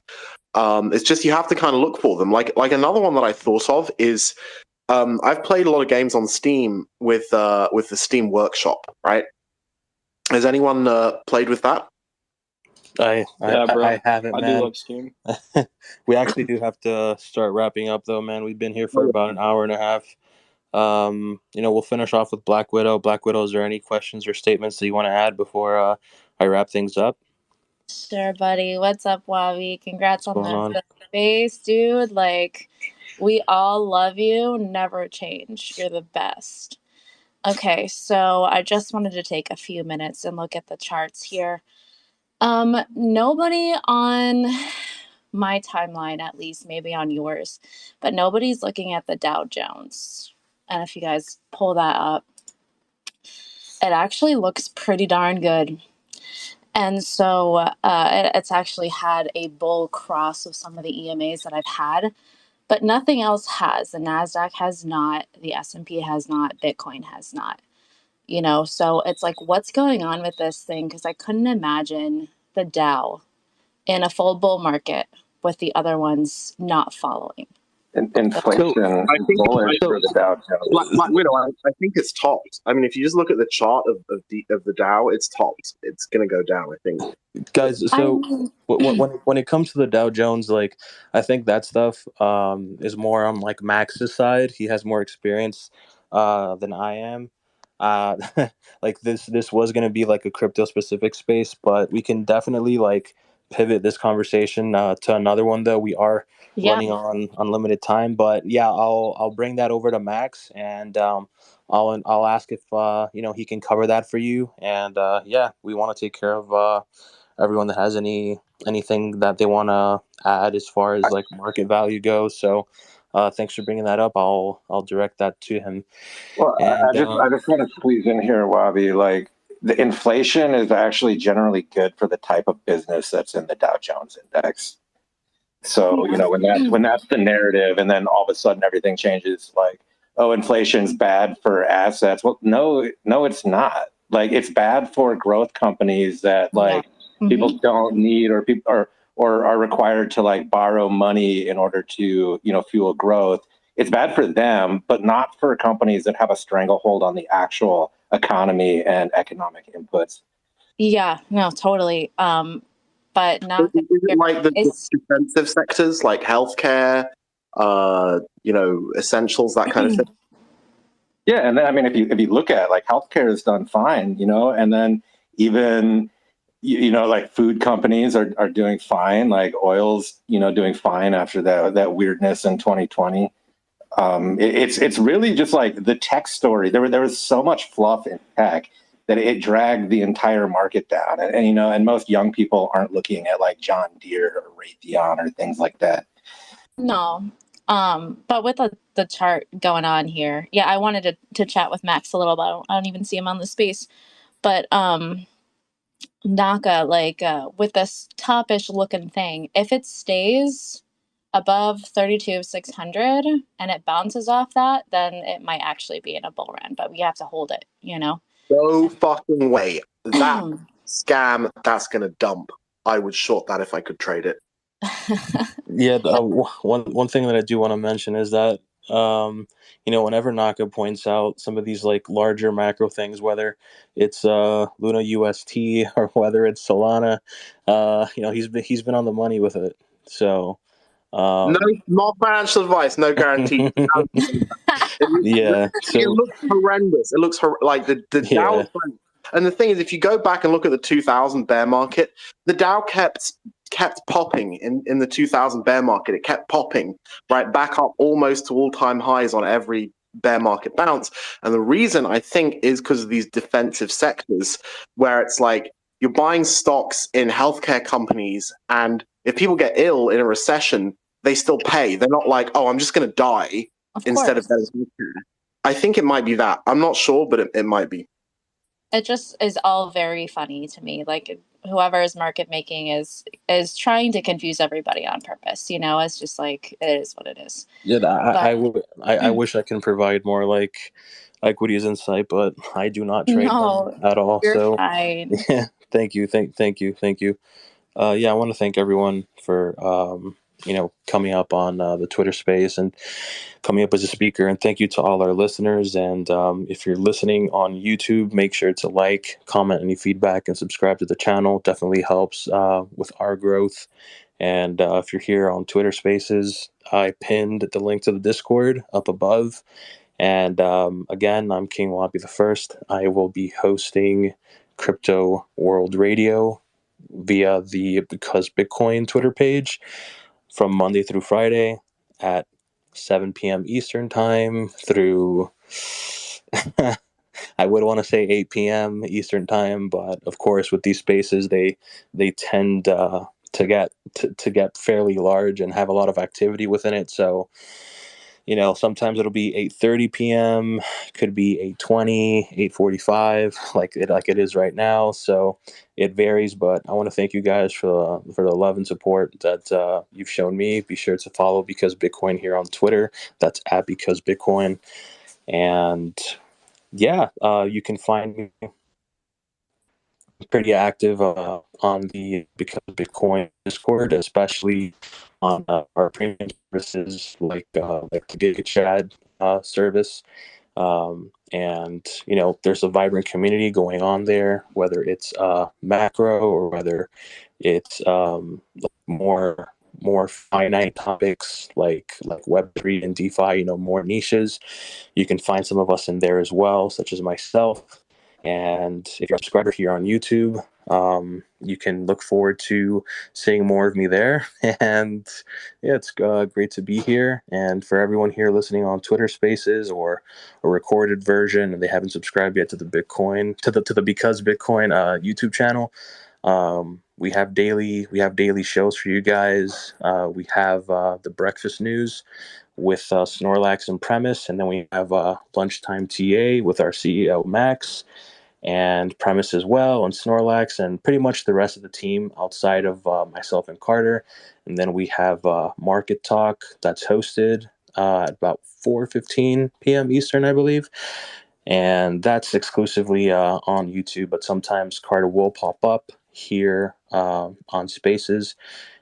It's just you have to kind of look for them. Like another one that I thought of is I've played a lot of games on Steam with the Steam Workshop, right? Has anyone played with that? Yeah, bro. I haven't, I man. do love Steam. We actually do have to start wrapping up, though, man. We've been here for about an hour and a half. We'll finish off with Black Widow. Black Widow, is there any questions or statements that you want to add before I wrap things up? Sure, buddy. What's up, Wabi? Congrats What's going on? the space, dude. Like, we all love you. Never change. You're the best. Okay, so I just wanted to take a few minutes and look at the charts here. Nobody on my timeline, at least, maybe on yours, but nobody's looking at the Dow Jones. And if you guys pull that up, it actually looks pretty darn good. And so it's actually had a bull cross with some of the EMAs that I've had, but nothing else has. The NASDAQ has not, the S&P has not, Bitcoin has not. So it's like, what's going on with this thing? Because I couldn't imagine the Dow in a full bull market with the other ones not following. Inflation bullish for the Dow Jones. Black Widow, I think it's topped. I mean, if you just look at the chart of the Dow, it's topped. It's going to go down, I think. Guys, so when it comes to the Dow Jones, like, I think that stuff is more on like Max's side. He has more experience than I am. Like this was going to be like a crypto specific space, but we can definitely like pivot this conversation to another one, though. We are running on unlimited time, but yeah, I'll bring that over to Max, and I'll ask if he can cover that for you. And we want to take care of everyone that has anything that they want to add as far as like market value goes. So thanks for bringing that up. I'll direct that to him. Well, I just want to squeeze in here, Wabi. Like, the inflation is actually generally good for the type of business that's in the Dow Jones index. So, when that's the narrative, and then all of a sudden everything changes, like, oh, inflation's bad for assets. Well, no, it's not. Like, it's bad for growth companies that people don't need, or people or are required to like borrow money in order to, fuel growth. It's bad for them, but not for companies that have a stranglehold on the actual economy and economic inputs. Yeah, no, totally. But now is it like the defensive sectors, like healthcare, essentials, that kind of thing? Yeah, and then I mean, if you look at like healthcare has done fine, and then even like food companies are doing fine, like oil's doing fine after that weirdness in 2020. It's really just like the tech story. There was so much fluff in tech that it dragged the entire market down, and most young people aren't looking at like John Deere or Raytheon or things like that. No, but with the chart going on here, I wanted to chat with Max a little bit. I don't even see him on the space, but Naka, like with this top-ish looking thing, if it stays above 32,600 and it bounces off that, then it might actually be in a bull run, but we have to hold it, No fucking way. That scam, that's going to dump. I would short that if I could trade it. Yeah, one thing that I do want to mention is that whenever Naka points out some of these like larger macro things, whether it's Luna UST or whether it's Solana, he's been on the money with it. So no, not financial advice, no guarantee. It looks horrendous. It looks like the Dow. And the thing is, if you go back and look at the 2000 bear market, the Dow kept popping in the 2000 bear market. It kept popping right back up almost to all-time highs on every bear market bounce. And the reason, I think, is because of these defensive sectors where it's like you're buying stocks in healthcare companies, and if people get ill in a recession, they still pay. They're not like, oh, I'm just going to die instead of healthcare. I think it might be that. I'm not sure, but it might be. It just is all very funny to me. Like, whoever is market making is trying to confuse everybody on purpose. It's just like, it is what it is. Yeah, I wish I can provide more like equities insight, but I do not trade them at all. You're fine. Yeah, thank you. I want to thank everyone for coming up on the Twitter space and coming up as a speaker. And thank you to all our listeners. And if you're listening on YouTube, make sure to like, comment any feedback, and subscribe to the channel. Definitely helps with our growth. And if you're here on Twitter Spaces, I pinned the link to the Discord up above. And again, I'm King Wappy the First. I will be hosting Crypto World Radio via the Because Bitcoin Twitter page from Monday through Friday at 7 p.m. Eastern Time through, I would want to say 8 p.m. Eastern Time, but of course, with these spaces, they tend to get fairly large and have a lot of activity within it. So, sometimes it'll be 8:30 p.m., could be 8:20, 8:45, like it is right now. So it varies, but I want to thank you guys for the love and support that you've shown me. Be sure to follow Because Bitcoin here on Twitter. That's at Because Bitcoin. And yeah, you can find me pretty active on the Because Bitcoin Discord, especially on our premium services like the GigaChat service. And there's a vibrant community going on there, whether it's macro or whether it's more finite topics like Web3 and DeFi, more niches. You can find some of us in there as well, such as myself. And if you're a subscriber here on YouTube, you can look forward to seeing more of me there. And yeah, it's great to be here. And for everyone here listening on Twitter Spaces or a recorded version, and they haven't subscribed yet to the Because Bitcoin YouTube channel, we have daily shows for you guys. We have the breakfast news with Snorlax and Premise, and then we have lunchtime TA with our CEO Max and Premise as well, and Snorlax, and pretty much the rest of the team outside of myself and Carter. And then we have Market Talk that's hosted at about 4:15 p.m. Eastern, I believe. And that's exclusively on YouTube, but sometimes Carter will pop up here on Spaces.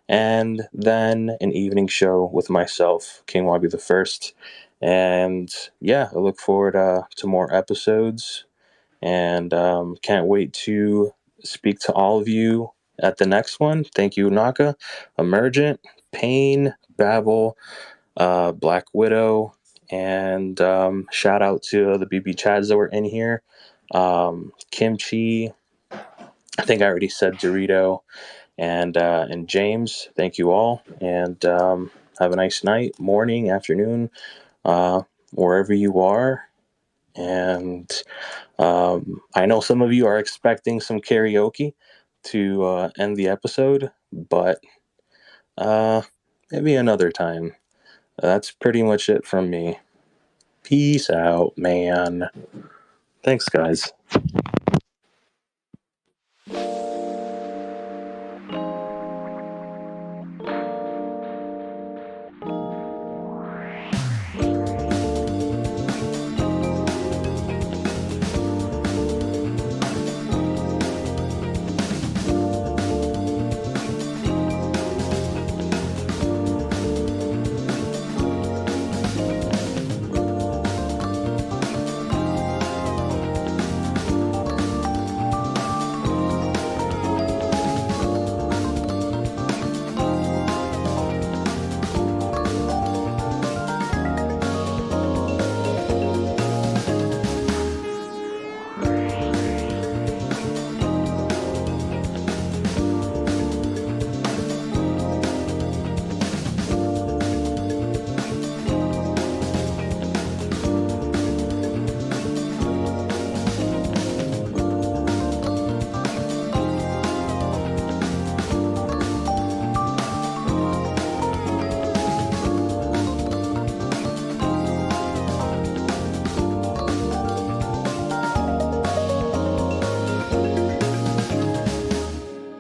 And then an evening show with myself, King Wabi the First. And yeah, I look forward to more episodes, and can't wait to speak to all of you at the next one. Thank you, Naka, Emergent, Pain, Babel, Black Widow, and shout out to the BB Chads that were in here. Kimchi, I think I already said Dorito, and James. Thank you all, and have a nice night, morning, afternoon, wherever you are. And I know some of you are expecting some karaoke to end the episode, but maybe another time. That's pretty much it from me. Peace out, man. Thanks, guys.